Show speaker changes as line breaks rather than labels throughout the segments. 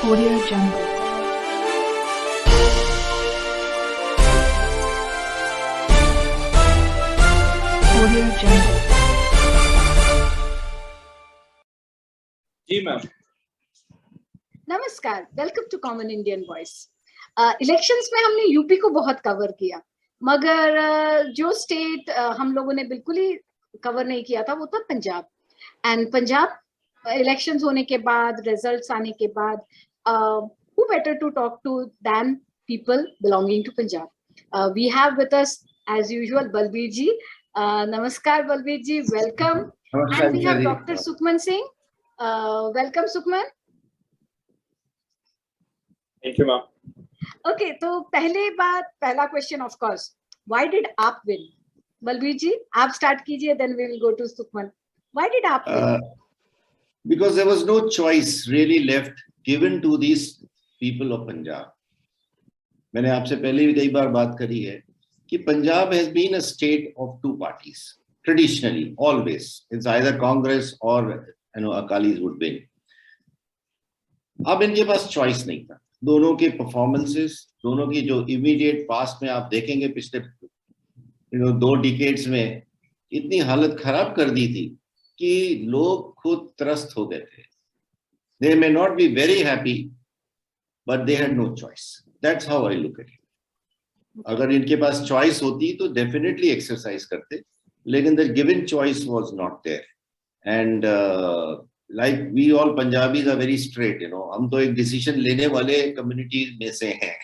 Audio Jungle. Audio Jungle.
जी ma'am.
नमस्कार, welcome to Common Indian Voice. Elections में हमने यूपी को बहुत कवर किया, मगर जो स्टेट हम लोगों ने बिल्कुल ही कवर नहीं किया था वो था पंजाब। एंड पंजाब इलेक्शंस होने के बाद, रिजल्ट्स आने के बाद, who better to talk to than people belonging to Punjab? We have with us, as usual, Balbir ji. Namaskar, Balbir ji. Welcome. And we have Dr. Sukhman Singh. Welcome, Sukhman.
Thank you ma'am.
Okay, तो पहला question of course, why did आप win? Balbir ji आप start कीजिए, then we will go to Sukhman. Why did आप win?
Because there was no choice really left given to these people of Punjab. मैंने आपसे पहले भी कई बार बात करी है कि Punjab has been a state of two parties traditionally, always. It's either Congress or Akalis would win. अब इनके पास चॉइस नहीं था। दोनों के परफॉर्मेंसेस, दोनों की जो इमीडिएट पास्ट में आप देखेंगे पिछले 2 डिकेड्स में इतनी हालत खराब कर दी थी कि लोग खुद त्रस्त हो गए थे। They may not be very happy, but they had no choice. That's how I look at it. अगर इनके पास चॉइस होती तो डेफिनेटली एक्सरसाइज करते, लेकिन the given choice was not there. And like we all Punjabis are very straight, हम तो एक decision लेने वाले कम्युनिटी में से हैं।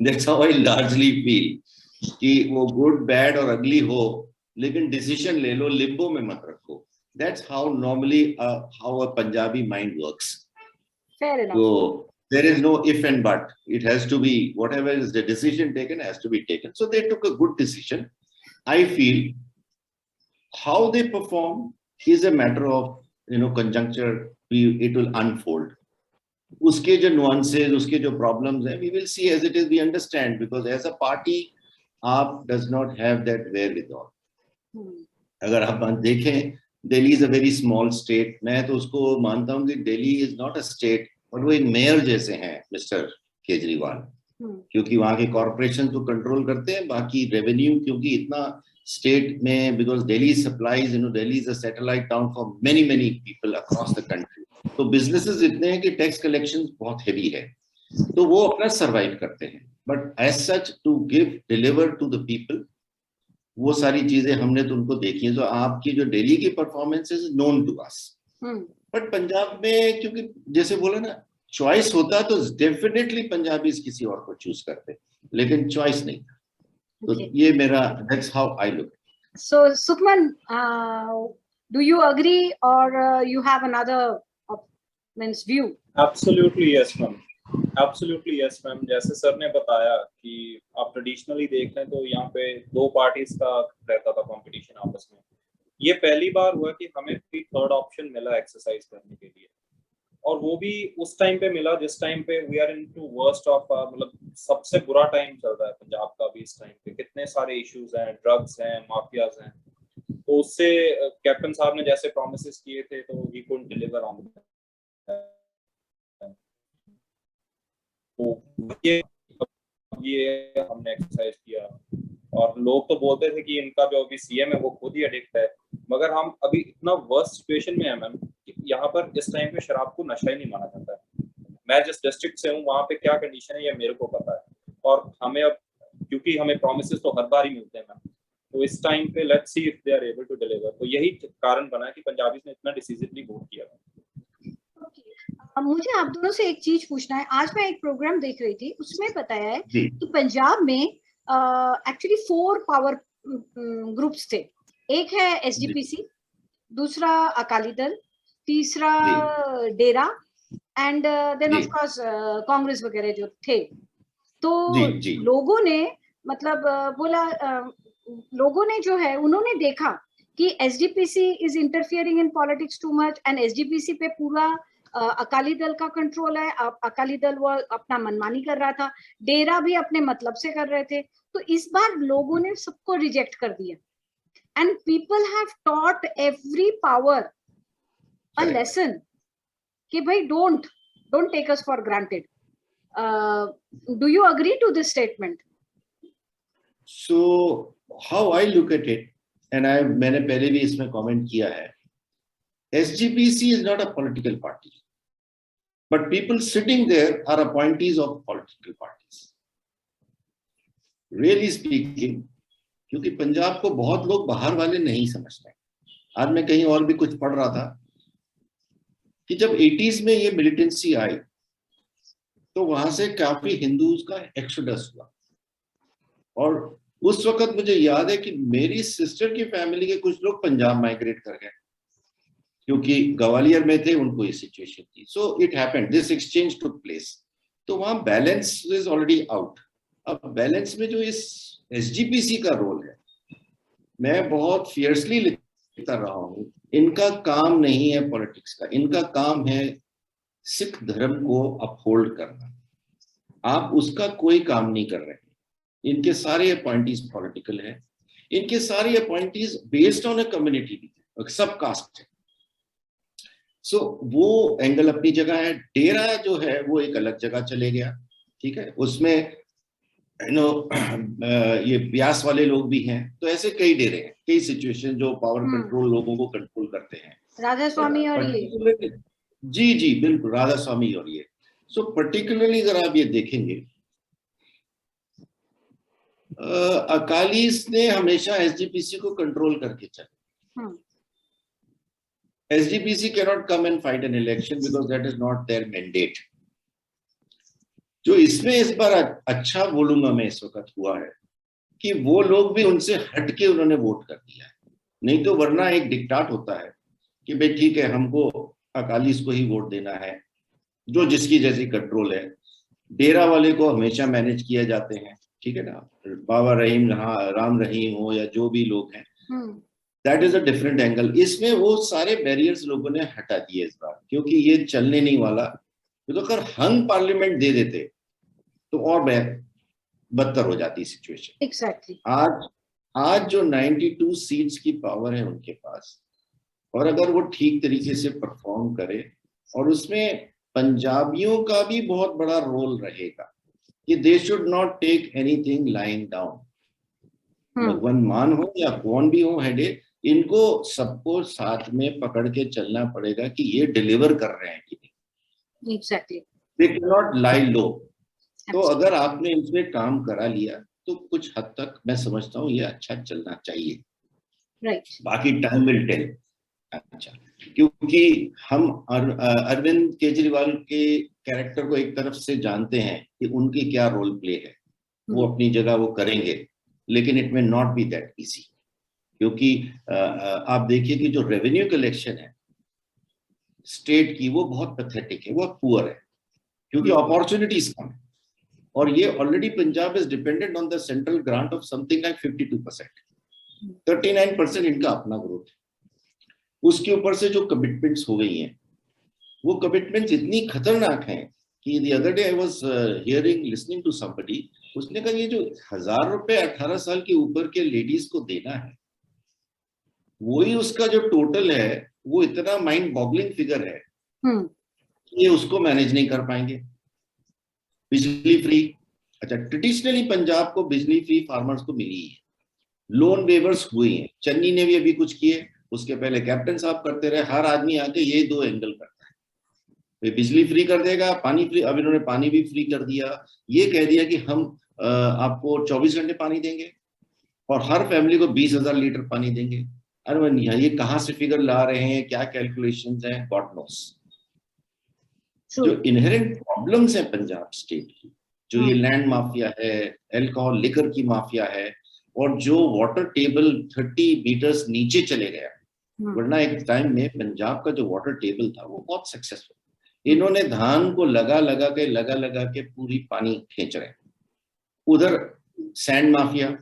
That's how I largely feel कि वो गुड, बैड और अगली हो, लेकिन डिसीजन ले लो, लिम्बो में मत रखो। That's how normally how a Punjabi mind works.
Fair enough.
So there is no if and but. It has to be, whatever is the decision taken has to be taken. So they took a good decision. I feel how they perform is a matter of conjuncture. It will unfold. उसके जो nuances, उसके जो problems हैं, we will see as it is. We understand because as a party, आप does not have that wherewithal. अगर आप देखें, Delhi is a very small state. मैं तो उसको मानता हूँ कि Delhi is not a state, और वो एक मेयर जैसे हैं मिस्टर केजरीवाल, क्योंकि वहाँ के कॉर्पोरेशन तो कंट्रोल करते हैं, बाकी रेवेन्यू क्योंकि इतना स्टेट में, because Delhi supplies, Delhi is a satellite town for many many people across the country. तो बिजनेसेस इतने हैं कि टैक्स कलेक्शन बहुत हेवी है, तो वो अपना सर्वाइव करते हैं। But as such to give deliver to the people, वो सारी चीजें हमने तो उनको देखी है। तो आपकी जो दिल्ली की performance is known to us, but Punjab में क्योंकि जैसे बोला ना, चॉइस होता तो डेफिनेटली पंजाबीज किसी और को चूज करते, लेकिन चॉइस नहीं था। तो ये मेरा, that's how I look.
So Sukhman, do you agree or you have another means view?
Absolutely yes ma'am, absolutely yes ma'am. जैसे सर ने बताया कि आप ट्रेडिशनली देख लें तो यहाँ पे 2 पार्टीज का रहता था कंपटीशन आपस में। ये पहली बार हुआ कि हमें भी थर्ड ऑप्शन मिला एक्सरसाइज करने के लिए, और वो भी उस टाइम पे मिला जिस टाइम पे we are into worst of, मतलब सबसे बुरा टाइम चल रहा है पंजाब का भी इस टाइम पे। कितने सारे इश्यूज हैं, ड्रग्स हैं, माफियाज हैं। तो उससे कैप्टन साहब ने जैसे प्रोमिसेस किए थे तो ही कुडंट डिलीवर ऑन। तो ये हमने एक्सरसाइज किया, और लोग तो बोलते थे कि इनका जो अभी सीएम है वो खुद ही एडिक्ट है, मगर हम अभी इतना वर्स्ट सिचुएशन में है मैम कि यहाँ पर इस टाइम पे शराब को नशा ही नहीं माना जाता है। मैं जिस डिस्ट्रिक्ट से हूँ वहाँ पे क्या कंडीशन है ये मेरे को पता है, और हमें अब क्योंकि हमें प्रोमिसेस तो हर बार ही मिलते हैं मैम, तो इस टाइम पे let's see if they are able to deliver. तो यही कारण बना है कि पंजाबीज ने इतना डिसिसिवली वोट किया।
मुझे आप दोनों से एक चीज पूछना है। आज मैं एक प्रोग्राम देख रही थी, उसमें बताया है कि पंजाब में एक्चुअली 4 पावर ग्रुप्स थे। एक है एसजीपीसी, दूसरा अकाली दल, तीसरा Dera, and then of course Congress वगैरह जो थे। तो लोगों ने मतलब बोला, लोगों ने जो है उन्होंने देखा कि SGPC is interfering in politics too much, and SGPC पे पूरा अकाली दल का कंट्रोल है। अकाली दल वो अपना मनमानी कर रहा था, डेरा भी अपने मतलब से कर रहे थे। तो इस बार लोगों ने सबको रिजेक्ट कर दिया, and people have taught every power a lesson कि भाई don't, Don't take us for granted. Do you agree to this statement?
So how I look at it, and मैंने पहले भी इसमें comment किया है, SGPC is not a political party, but people sitting there are appointees of political parties. Really speaking, क्योंकि पंजाब को बहुत लोग बाहर वाले नहीं समझते। आज मैं कहीं और भी कुछ पढ़ रहा था कि जब 80s में ये मिलिटेंसी आई तो वहां से काफी हिंदूज का एक्सोडस हुआ, और उस वक्त मुझे याद है कि मेरी सिस्टर की फैमिली के कुछ लोग पंजाब माइग्रेट कर गए क्योंकि ग्वालियर में थे, उनको ये सिचुएशन थी। So it happened, this exchange took place. तो वहां बैलेंस इज ऑलरेडी आउट। अब बैलेंस में जो इस एसजीपीसी का रोल है, मैं बहुत फियर्सली लिखता रहा हूं, इनका काम नहीं है पॉलिटिक्स का, इनका काम है सिख धर्म को अपहोल्ड करना। आप उसका कोई काम नहीं कर रहे। इनके सारे अपॉइंटीज पॉलिटिकल है, इनके सारे appointees based on a community भी है, सब कास्ट है। सो वो एंगल अपनी जगह है। डेरा जो है वो एक अलग जगह चले गया, ठीक है, उसमें ये ब्यास वाले लोग भी हैं। तो ऐसे कई डेरे हैं, कई सिचुएशन जो पावर कंट्रोल लोगों को कंट्रोल करते हैं।
राधा स्वामी और ये,
जी जी बिल्कुल, राधा स्वामी और ये। सो पर्टिकुलरली अगर आप ये देखेंगे, अकालीस ने हमेशा एसजीपीसी को कंट्रोल करके चले। SGPC cannot come and fight an election because that is not their mandate. जो इसमें इस बार अच्छा बोलूंगा मैं इस वक्त हुआ है कि वो लोग भी उनसे हटके उन्होंने वोट कर दिया है। नहीं तो वरना एक डिक्टाट होता है कि भाई ठीक है, हमको अकालीस को ही वोट देना है, जो जिसकी जैसी कंट्रोल है। डेरा वाले को हमेशा मैनेज किया जाते हैं, ठीक है ना, बाबा रहीम राम रहीम हो या जो भी लोग हैं, that is a different angle. इसमें वो सारे बैरियर्स लोगों ने हटा दिए इस बार, क्योंकि ये चलने नहीं वाला। तो अगर हंग पार्लियामेंट दे देते तो और बदतर हो जाती सिचुएशन।
एग्जैक्टली।
आज जो 92 सीट्स की पावर है उनके पास, और अगर वो ठीक तरीके से परफॉर्म करे, और उसमें पंजाबियों का भी बहुत बड़ा रोल रहेगा कि they should not take anything lying down. भगवान मान हो या कौन भी हो हेडे, इनको सबको साथ में पकड़ के चलना पड़ेगा कि ये डिलीवर कर रहे हैं कि नहीं।
Exactly.
They can not lie low. तो अगर आपने इसमें काम करा लिया तो कुछ हद तक मैं समझता हूँ ये अच्छा चलना चाहिए।
राइट।
बाकी टाइम विल टेल। अच्छा, क्योंकि हम अरविंद केजरीवाल के कैरेक्टर को एक तरफ से जानते हैं कि उनकी क्या रोल प्ले है, वो अपनी जगह वो करेंगे, लेकिन it may not be that easy. क्योंकि आप देखिए कि जो रेवेन्यू कलेक्शन है स्टेट की, वो बहुत पैथेटिक है, वो पुअर है, क्योंकि अपॉर्चुनिटीज कम है। और ये already Punjab is dependent on the central grant of something like 52%, 39% इनका अपना ग्रोथ है। उसके ऊपर से जो कमिटमेंट्स हो गई हैं, वो कमिटमेंट्स इतनी खतरनाक हैं कि the other day I was hearing listening to somebody, उसने कहा ये जो 1000 रुपए 18 साल के ऊपर के लेडीज को देना है, वही उसका जो टोटल है वो इतना माइंड बॉगलिंग फिगर है कि ये उसको मैनेज नहीं कर पाएंगे। बिजली फ्री, अच्छा ट्रेडिशनली पंजाब को बिजली फ्री फार्मर्स को मिली है, लोन वेवर्स हुए हैं, चन्नी ने भी अभी कुछ किए, उसके पहले कैप्टन साहब करते रहे। हर आदमी आके ये दो एंगल करता है, तो बिजली फ्री कर देगा, पानी फ्री। अब इन्होंने पानी भी फ्री कर दिया, ये कह दिया कि हम आपको 24 घंटे पानी देंगे और हर फैमिली को 20,000 लीटर पानी देंगे। अरे ये कहाँ से फिगर ला रहे हैं, क्या कैलकुलेशंस हैं, गॉड नोस। जो इनहेरेंट प्रॉब्लम्स हैं पंजाब स्टेट की, जो ये लैंड माफिया है, अल्कोहल लिकर की माफिया है, और जो वाटर टेबल 30 मीटर्स नीचे चले गया। वरना एक टाइम में पंजाब का जो वाटर टेबल था वो बहुत सक्सेसफुल। इन्होंने धान को लगा लगा के पूरी पानी खींच रहे। उधर सैंड माफिया,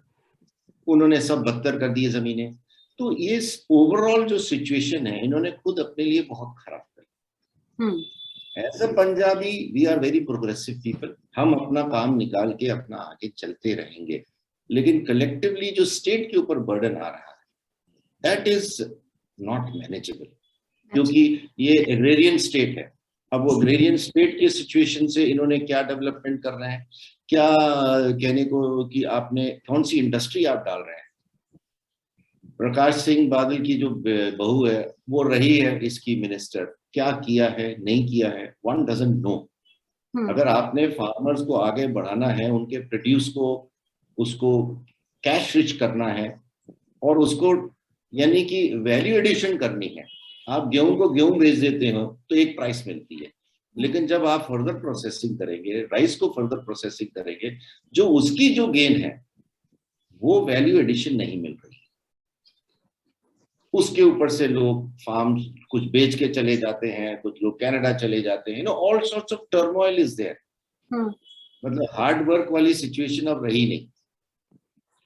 उन्होंने सब बदतर कर दिए जमीनें। तो ये ओवरऑल जो सिचुएशन है, इन्होंने खुद अपने लिए बहुत खराब करी। As a Punjabi we are very progressive people, हम अपना काम निकाल के अपना आगे चलते रहेंगे, लेकिन कलेक्टिवली जो स्टेट के ऊपर बर्डन आ रहा है दैट इज नॉट मैनेजेबल, क्योंकि ये एग्रेरियन स्टेट है। अब वो अग्रेरियन स्टेट के सिचुएशन से इन्होंने क्या डेवलपमेंट कर रहे हैं, क्या कहने को कि आपने कौन सी इंडस्ट्री आप डाल रहे हैं। प्रकाश सिंह बादल की जो बहू है वो रही है इसकी मिनिस्टर, क्या किया है नहीं किया है वन डजंट नो। अगर आपने फार्मर्स को आगे बढ़ाना है, उनके प्रोड्यूस को उसको कैश रिच करना है और उसको यानी कि वैल्यू एडिशन करनी है, आप गेहूं को गेहूं बेच देते हो तो एक प्राइस मिलती है, लेकिन जब आप फर्दर प्रोसेसिंग करेंगे, राइस को फर्दर प्रोसेसिंग करेंगे, जो उसकी जो गेन है वो वैल्यू एडिशन नहीं मिल रही। उसके ऊपर से लोग फार्म कुछ बेच के चले जाते हैं, कुछ लोग कनाडा चले जाते हैं, all sorts of turmoil is there. मतलब हार्ड वर्क वाली सिचुएशन अब रही नहीं,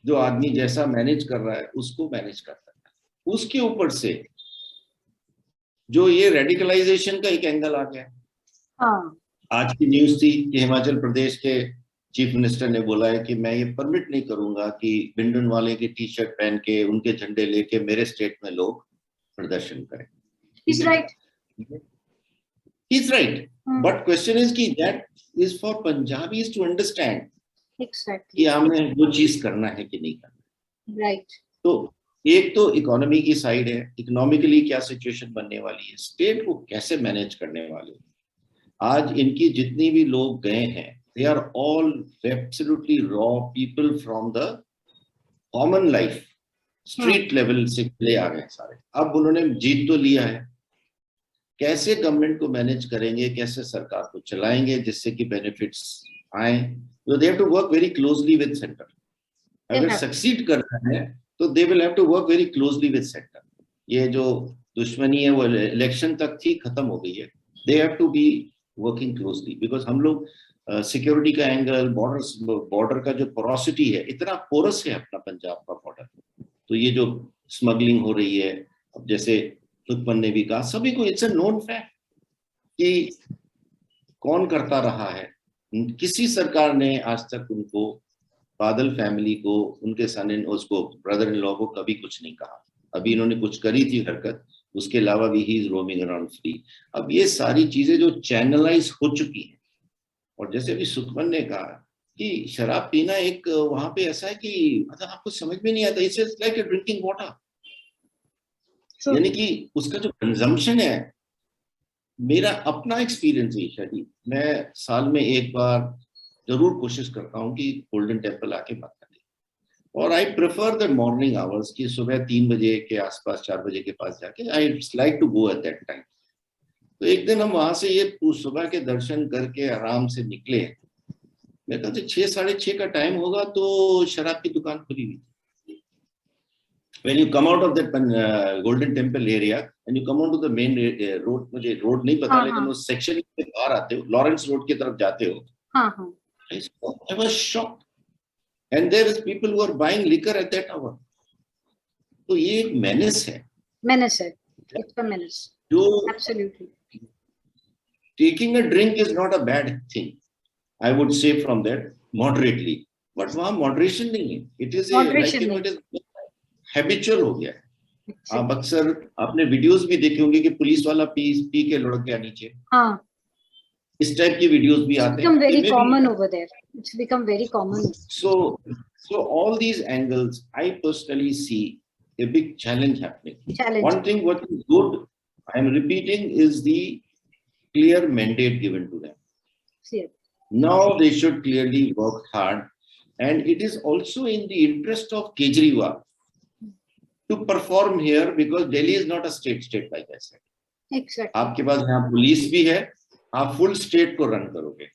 जो आदमी जैसा मैनेज कर रहा है उसको मैनेज करता है। उसके ऊपर से जो ये रेडिकलाइजेशन का एक एंगल आ गया। आज की न्यूज थी कि हिमाचल प्रदेश के चीफ मिनिस्टर ने बोला है कि मैं ये परमिट नहीं करूंगा कि भिंडन वाले की टी शर्ट पहन के उनके झंडे लेके मेरे स्टेट में लोग प्रदर्शन करें।
He's right.
He's right. But question is कि that is for Punjabis to understand.
Exactly.
कि हमें वो चीज करना है कि नहीं करना।
Right.
तो एक तो इकोनॉमी की साइड है, इकोनॉमिकली क्या सिचुएशन बनने वाली है, स्टेट को कैसे मैनेज करने वाले। आज इनकी जितनी भी लोग गए हैं, they are all absolutely raw people from the common life, street level से ले आ गए सारे। अब उन्होंने जीत तो लिया है, कैसे गवर्नमेंट को मैनेज करेंगे, कैसे सरकार को चलाएंगे जिससे कि बेनिफिट्स आए। तो they have to work very closely with center. अगर सक्सीड करना है तो they will have to work very closely with center. ये जो दुश्मनी है वो इलेक्शन तक थी, खत्म हो गई है। They have to be working closely because हम लोग सिक्योरिटी का एंगल, बॉर्डर का जो पोरोसिटी है, इतना पोरस है अपना पंजाब का बॉर्डर। तो ये जो स्मगलिंग हो रही है, अब जैसे सुखमन ने भी कहा, सभी को इट्स अ नोन फैक्ट कि कौन करता रहा है। किसी सरकार ने आज तक उनको, बादल फैमिली को, उनके सन इन उसको ब्रदर इन लॉ को कभी कुछ नहीं कहा। अभी इन्होंने कुछ करी थी हरकत, उसके अलावा भी he is roaming around free. अब ये सारी चीजें जो चैनलाइज हो चुकी हैं, और जैसे अभी सुखमन ने कहा कि शराब पीना एक वहां पे ऐसा है कि मतलब आपको समझ में नहीं आता, इट्स लाइक ड्रिंकिंग वाटर। यानी कि उसका जो कंजम्पशन है, मेरा अपना एक्सपीरियंस है ईशा जी, मैं साल में एक बार जरूर कोशिश करता हूँ कि गोल्डन टेम्पल आके बात करें, और I prefer the morning hours की सुबह 3 बजे के आसपास, 4 बजे के पास जाके, I like to go at that time. तो एक दिन हम वहां से ये सुबह के दर्शन करके आराम से निकले, मेरे ख्याल से 6, 6:30 का टाइम होगा, तो शराब की दुकान खुली हुई थी। When you come out of that Golden Temple area and you come onto the main road, मुझे रोड नहीं पता, लेकिन उस सेक्शन के बाहर आते हो, लॉरेंस रोड की तरफ जाते हो, I was shocked, and there is people who are buying liquor at that hour. तो ये एक menace है।
Menace है, it's a menace. Absolutely.
Taking a drink is not a bad thing, I would say from that, moderately, but वहाँ moderation नहीं है, it is it is habitual हो गया है। आप अक्सर आपने वीडियोस भी देखे होंगे कि पुलिस वाला पी के लुढ़क गया नीचे, इस टाइप की वीडियोस भी आते हैं।
Very common over there. It's become very common.
So all these angles, I personally see a big challenge happening. One thing what is good, I am repeating, is the clear mandate given to them.
Yes.
Now they should clearly work hard, and it is also in the interest of Kejriwal to perform here, because Delhi is not a state like I said.
Exactly.
आपके पास यहाँ police भी है, आप full state को run करोगे,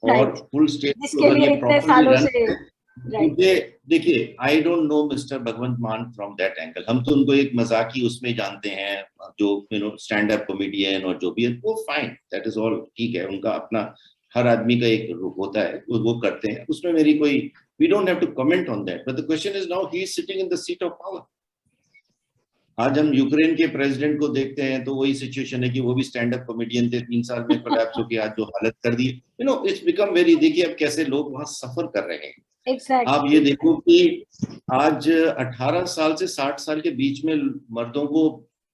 और full state को अगर ये प्रॉपर्ली रन, देखिए, आई डोंट नो मिस्टर भगवंत मान फ्रॉम दैट एंगल। हम तो उनको एक मजाकी उसमें जानते हैं, जो स्टैंड अप कॉमेडियन और जो भी है, वो फाइन, दैट इज ऑल ठीक है, उनका अपना हर आदमी का एक होता है, वो करते हैं, उसमें मेरी कोई, we don't have to comment on that, but the question is now he is sitting in the seat of power. आज हम यूक्रेन के प्रेसिडेंट को देखते हैं तो वही सिचुएशन है कि वो भी स्टैंड अप कॉमेडियन थे, 3 साल में कोलैप्स होकर आज जो हालत कर दी, इट्स बिकम वेरी, देखिए अब कैसे लोग वहां सफर कर रहे हैं।
Exactly.
आप ये देखो कि आज 18 साल से 60 साल के बीच में मर्दों को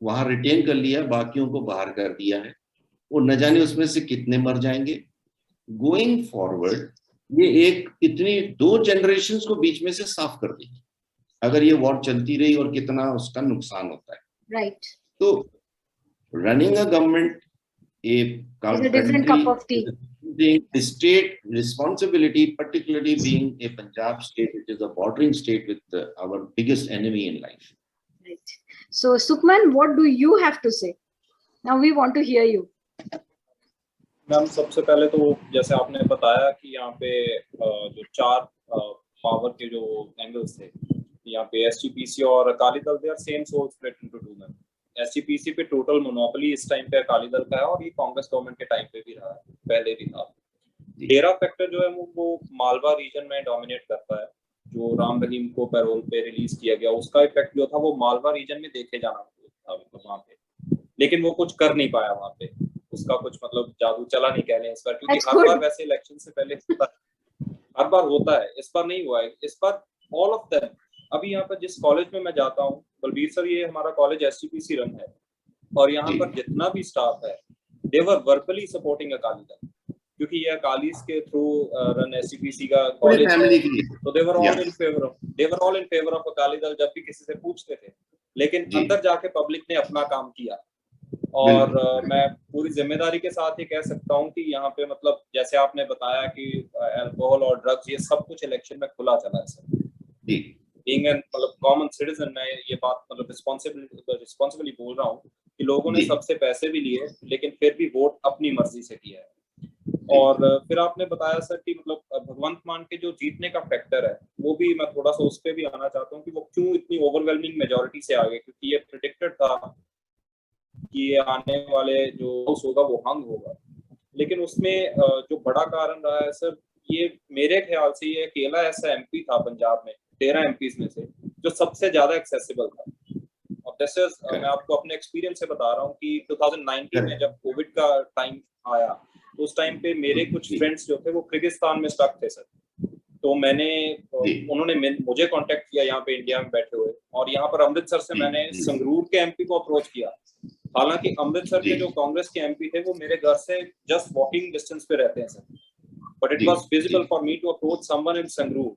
वहां रिटेन कर लिया, बाकियों को बाहर कर दिया है। वो न जाने उसमें से कितने मर जाएंगे। गोइंग फॉरवर्ड ये एक इतनी 2 जनरेशन्स को बीच में से साफ कर देगी अगर ये वॉर चलती रही, और कितना उसका नुकसान होता है।
राइट,
तो running a government, a
different cup of tea.
The state responsibility, particularly being a Punjab state, which is a bordering state with our biggest enemy in life.
Right. So Sukhman, what do you have to say? Now we want to hear you.
Ma'am सबसे पहले तो जैसे आपने बताया कि यहाँ पे जो 4 पावर के जो एंगल्स थे, यहाँ पे एसजीपीसी और Akali Dal, they are same soul split into 2 ma'am. SGPC पे टोटल मोनोपोली इस टाइम पे अकाली दल का है, और ये कांग्रेस गवर्नमेंट के टाइम पे भी रहा है, पहले भी था। डेरा फैक्टर जो है वो मालवा रीजन में डोमिनेट करता है। जो राम रहीम को पैरोल पे रिलीज किया गया, उसका इफेक्ट जो था वो मालवा रीजन में देखे जाना था वहां पे, लेकिन वो कुछ कर नहीं पाया वहां पे। उसका कुछ मतलब जादू चला नहीं कह लें इस बार, क्योंकि हर बार वैसे इलेक्शन से पहले हर बार होता है, इस बार नहीं हुआ है। इस बार ऑल ऑफ देम, अभी यहाँ पर जिस कॉलेज में मैं जाता हूँ, बलबीर सर, ये हमारा कॉलेज एसजीपीसी रन है, और यहाँ पर जितना भी स्टाफ है, they were verbally supporting Akali Dal, क्योंकि ये अकालीस के थ्रू रन एसजीपीसी का कॉलेज है, तो they were all in favour of Akali Dal जब भी किसी से पूछते थे। लेकिन अंदर जाके पब्लिक ने अपना काम किया, और मैं पूरी जिम्मेदारी के साथ ये कह सकता हूँ कि यहाँ पे मतलब जैसे आपने बताया कि अल्कोहल और ड्रग्स ये सब कुछ इलेक्शन में खुला चला है सर। बीइंग एन मतलब कॉमन सिटीजन, मैं ये बात मतलब रिस्पॉन्सिबली बोल रहा हूँ कि लोगों ने सबसे पैसे भी लिए, लेकिन फिर भी वोट अपनी मर्जी से किया है। और फिर आपने बताया सर कि मतलब भगवंत मान के जो जीतने का फैक्टर है, वो भी मैं थोड़ा सा उस पर भी आना चाहता हूँ कि वो क्यों इतनी ओवरवेलमिंग मेजोरिटी से आ गए, क्योंकि ये प्रेडिक्टेड था कि ये आने वाले जो हाउस होगा वो हंग होगा। लेकिन उसमें जो बड़ा कारण रहा है सर, ये मेरे ख्याल से ये अकेला ऐसा एमपी था पंजाब में 13 एमपीज में से जो सबसे ज्यादा एक्सेसिबल था। और दिस इज मैं आपको अपने एक्सपीरियंस से बता रहा हूँ कि 2019 में जब कोविड का टाइम आया, तो उस टाइम पे मेरे कुछ फ्रेंड्स जो थे वो किर्गिस्तान में स्टक थे सर। तो उन्होंने मुझे कांटेक्ट किया यहाँ पे इंडिया में बैठे हुए, और यहाँ पर अमृतसर से मैंने संगरूर के एमपी को अप्रोच किया। हालांकि अमृतसर के जो कांग्रेस के एमपी थे वो मेरे घर से जस्ट वॉकिंग डिस्टेंस पे रहते हैं sir, but it was feasible for me to approach someone in Sangrur,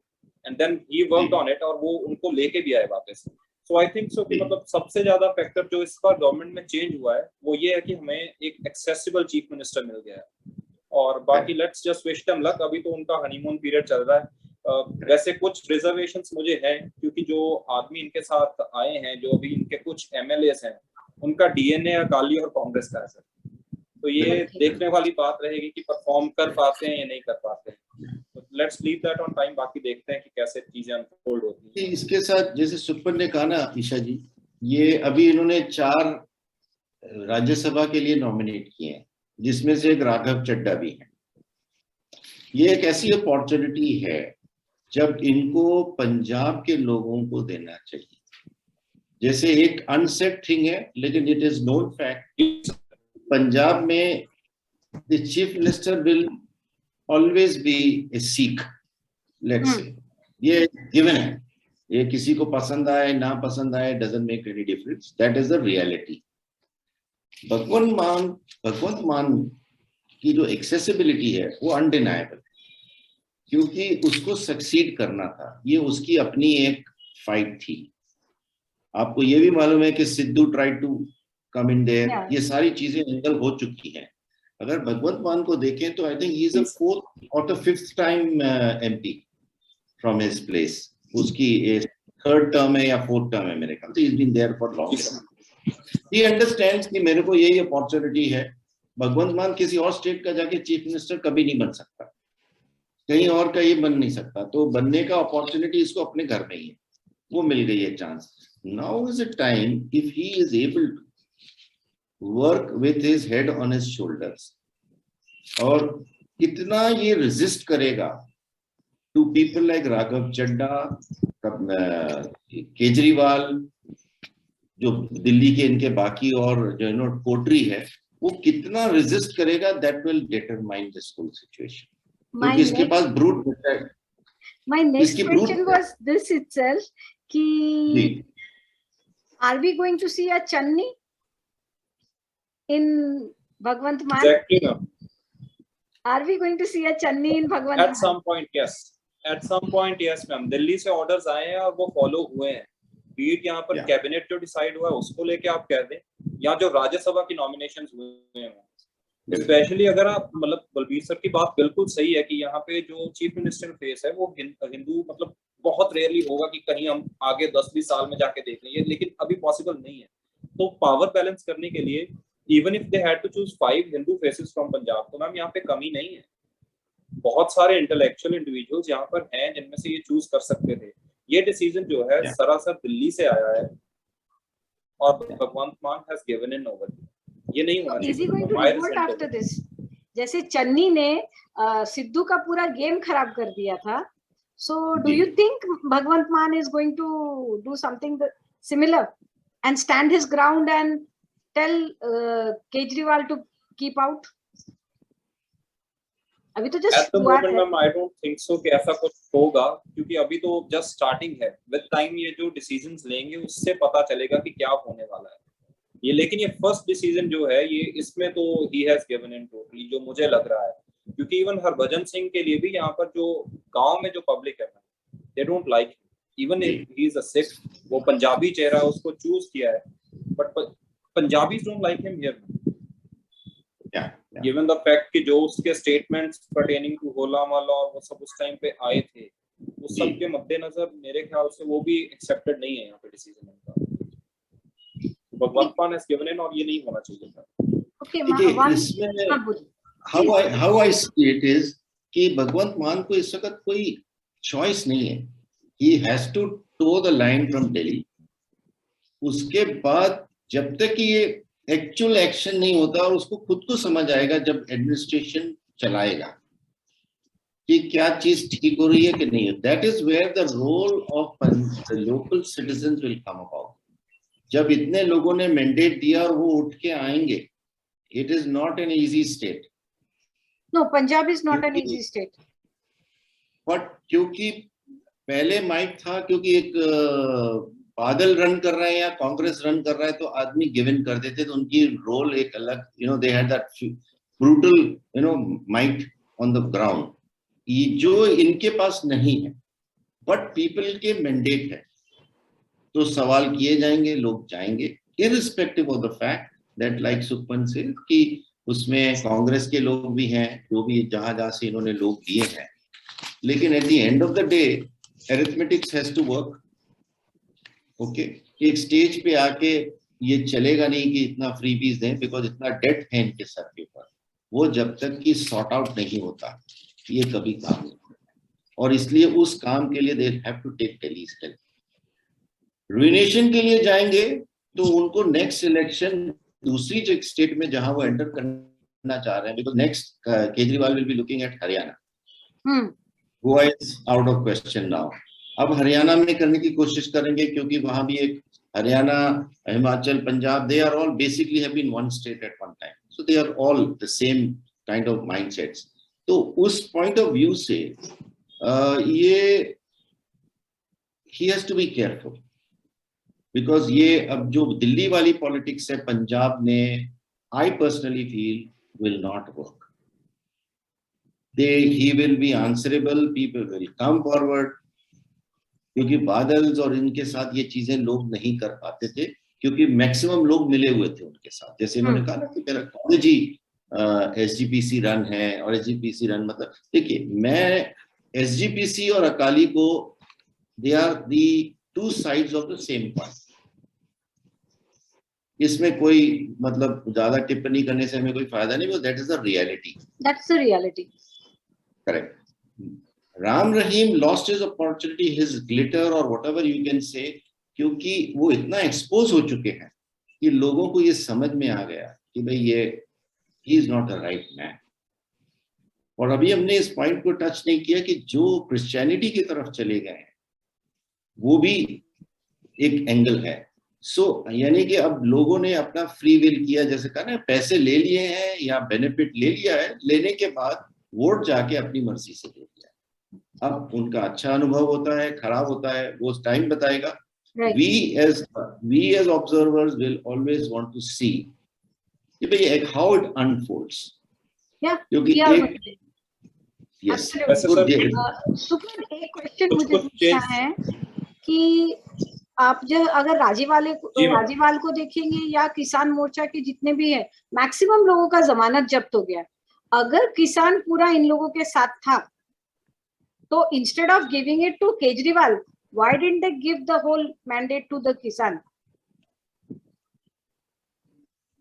and then he worked on it, और वो उनको लेके भी आए वापस। सो आई थिंक सो कि मतलब सबसे ज्यादा फैक्टर जो इस बार गवर्नमेंट में चेंज हुआ है वो ये है कि हमें एक एक्सेसिबल चीफ मिनिस्टर मिल गया है, और बाकी let's just wish them luck. अभी तो उनका हनीमून पीरियड चल रहा है। वैसे कुछ रिजर्वेशंस मुझे हैं, क्योंकि जो आदमी इनके साथ आए हैं, जो अभी इनके कुछ एमएलएस हैं, उनका डीएनए अकाली और कांग्रेस का है सर। तो ये देखने वाली बात रहेगी कि परफॉर्म कर पाते हैं या नहीं कर पाते हैं। Let's leave that on time, बाकी देखते हैं कि कैसे चीजें अनफोल्ड होती हैं।
इसके साथ जैसे सुपन ने कहा ना ईशा जी, ये अभी इन्होंने 4 राज्यसभा के लिए नॉमिनेट किए हैं, जिसमें से एक राघव चड्ढा भी है। ये एक ऐसी अपॉर्चुनिटी है जब इनको पंजाब के लोगों को देना चाहिए। जैसे एक अनसेट थिंग है, लेकिन it is known fact, Punjab में the chief minister will always be a Sikh, let's say, ये गिवन है। ये किसी को पसंद आए ना पसंद आए, doesn't make any difference, that is the reality. Bhagwant Mann की जो एक्सेसिबिलिटी है वो अनडिनाएबल, क्योंकि उसको सक्सीड करना था, ये उसकी अपनी एक फाइट थी। आपको ये भी मालूम है कि Sidhu try to come in there, ये सारी चीजें हैंडल हो चुकी हैं। अगर भगवंत मान को देखें तो I think he is a 4th or the 5th time MP from his place. उसकी 3rd टर्म है या 4th टर्म है मेरे ख्याल से। He is been there for long. He understands कि मेरे को यही अपॉर्चुनिटी है। भगवंत मान किसी और स्टेट का जाके चीफ मिनिस्टर कभी नहीं बन सकता, कहीं और का ये बन नहीं सकता, तो बनने का अपॉर्चुनिटी इसको अपने घर में ही है, वो मिल गई है chance. Now is the time, if he is able to work with his head on his shoulders, और कितना ये resist करेगा to people like Raghav Chadha, Kejriwal, जो दिल्ली के इनके बाकी और जो कोटरी है, वो कितना resist करेगा, that will determine this whole situation. क्योंकि इसके पास brute है।
My next question was this itself, कि are we going to see a Channi in Bhagwant Mann?
Exactly, ma'am.
Are we going to see a Channi in Bhagwant
At
Mann?
some point, yes. At some point, yes, ma'am. Delhi से orders आए हैं और वो follow हुए हैं. Be it यहाँ पर
Yeah.
Cabinet जो डिसाइड हुआ है उसको लेके आप कह दें, या जो राज्यसभा की नॉमिनेशंस हुए हैं, स्पेशली अगर आप मतलब बलबीर सर की बात बिल्कुल सही है कि यहाँ पे जो चीफ मिनिस्टर फेस है वो हिंदू मतलब बहुत रेयरली होगा कि कहीं हम आगे 10-20 साल में जाके देख लेंगे, लेकिन अभी पॉसिबल नहीं है. तो पावर बैलेंस करने के लिए even if they had to choose 5 Hindu faces from Punjab, तो मैम यहाँ पे कमी नहीं है. बहुत सारे इंटेलेक्चुअल इंडिविजुअल्स यहाँ पर हैं जिनमें से ये चूज कर सकते थे. ये डिसीजन जो है सरासर दिल्ली से आया है और भगवंत मान हैज गिवन इन ओवर. ये नहीं होना चाहिए.
Is he going to revolt after this? जैसे चन्नी ने सिद्धू का पूरा गेम खराब कर दिया था. So do you think Bhagwant Mann is going to do something similar and stand his ground and tell Kejriwal to keep out? अभी तो just
At the moment, ma'am, I don't think so कि ऐसा कुछ होगा, क्योंकि अभी तो just starting है. विद टाइम ये जो डिसीजंस लेंगे उससे पता चलेगा कि क्या होने वाला है. ये लेकिन ये फर्स्ट डिसीजन जो है ये इसमें तो he has given in totally, जो मुझे लग रहा है. क्योंकि इवन हरभजन सिंह के लिए भी यहाँ पर जो गांव में जो पब्लिक है they don't like even if he is a Sikh. वो पंजाबी चेहरा उसको चूज किया है, but Punjabi don't like him here. Given the fact कि जो उसके स्टेटमेंट्स पर्टेनिंग टू होला महला और वो सब उस टाइम पे आए थे, उस सब के मद्देनजर मेरे ख्याल से वो भी एक्सेप्टेड नहीं है यहाँ पे डिसीजन उनका. भगवंत मान हैज गिवन इन और ये नहीं होना चाहिए था.
Okay,
how I see it is कि भगवंत मान को इस वक्त कोई चॉइस नहीं है. He has to toe the line from Delhi. उसके बाद जब तक ये एक्चुअल एक्शन नहीं होता और उसको खुद को समझ आएगा जब एडमिनिस्ट्रेशन चलाएगा कि क्या चीज ठीक हो रही है कि नहीं. That is where the role of the local citizens will come about. जब इतने लोगों ने मैंडेट दिया और वो उठ के आएंगे, it is not an easy state.
No, Punjab is not an easy state.
But क्योंकि पहले माइक था, क्योंकि एक बादल रन कर रहे हैं या कांग्रेस रन कर रहा है तो आदमी गिवन कर देते, तो उनकी रोल एक अलग, they had that brutal might on the ground. ये जो इनके पास नहीं है, बट पीपल के मैंडेट है तो सवाल किए जाएंगे, लोग जाएंगे irrespective of the fact that like सुखपन से कि उसमें कांग्रेस के लोग भी हैं, जो भी जहां से इन्होंने लोग दिए हैं. लेकिन at the end of the day arithmetics has to work. Okay, एक स्टेज पे आके ये चलेगा नहीं कि इतना फ्रीबीज दें, बिकॉज इतना डेट है इनके सर के ऊपर. वो जब तक कि सॉर्ट आउट नहीं होता ये कभी काम नहीं होता. और इसलिए उस काम के लिए they have to take Delhi's help. Ruination के लिए जाएंगे तो उनको नेक्स्ट इलेक्शन दूसरी जो स्टेट में जहां वो एंटर करना चाह रहे हैं, because next Kejriwal will be looking at Haryana. Goa is out of question now. अब हरियाणा में करने की कोशिश करेंगे, क्योंकि वहां भी एक Haryana, Himachal, Punjab, they are all basically have been one state at one time, so they are all the same kind of mindsets. तो उस पॉइंट ऑफ व्यू से ये he has to be careful, because ये अब जो दिल्ली वाली पॉलिटिक्स है पंजाब में, I personally feel will not work. he will be answerable, people will come forward, क्योंकि बादल और इनके साथ ये चीजें लोग नहीं कर पाते थे, क्योंकि मैक्सिमम लोग मिले हुए थे उनके साथ. जैसे इन्होंने कहा ना कि मेरा कॉलेज ही एसजीपीसी रन है, और एसजीपीसी रन मतलब, देखिए मैं एसजीपीसी और अकाली को, they are the two sides of the same coin. इसमें कोई मतलब ज्यादा टिप्पणी करने से हमें कोई फायदा नहीं, that is the reality.
That's the reality.
Correct. Ram Rahim lost his opportunity, his glitter or whatever you can say, क्योंकि वो इतना एक्सपोज हो चुके हैं कि लोगों को ये समझ में आ गया कि भाई ये he is not the right man. और अभी हमने इस पॉइंट को टच नहीं किया कि जो क्रिश्चियनिटी की तरफ चले गए हैं वो भी एक एंगल है. यानी कि अब लोगों ने अपना फ्री विल किया, जैसे कहा ना, पैसे ले लिए हैं या बेनिफिट ले लिया है, लेने के बाद वोट जाके अपनी मर्जी से दे दिया. अब उनका अच्छा अनुभव होता है, खराब होता है, वो टाइम बताएगा.
Right.
We as observers will always want to see कि भाई how it unfolds.
Yeah,
क्योंकि
we are
एक
with it.
yes,
वैसे
good,
सर
yes.
सुखन, एक क्वेश्चन
कुछ
मुझे
कुछ
पूछना
चेंज
है कि आप जो अगर
जी मैम
राजीवाल को देखेंगे या किसान मोर्चा के जितने भी है, मैक्सिमम लोगों का जमानत जब्त हो गया। अगर किसान पूरा इन लोगों के साथ था तो instead of giving it to Kejriwal, why didn't they give the whole mandate to the kisan?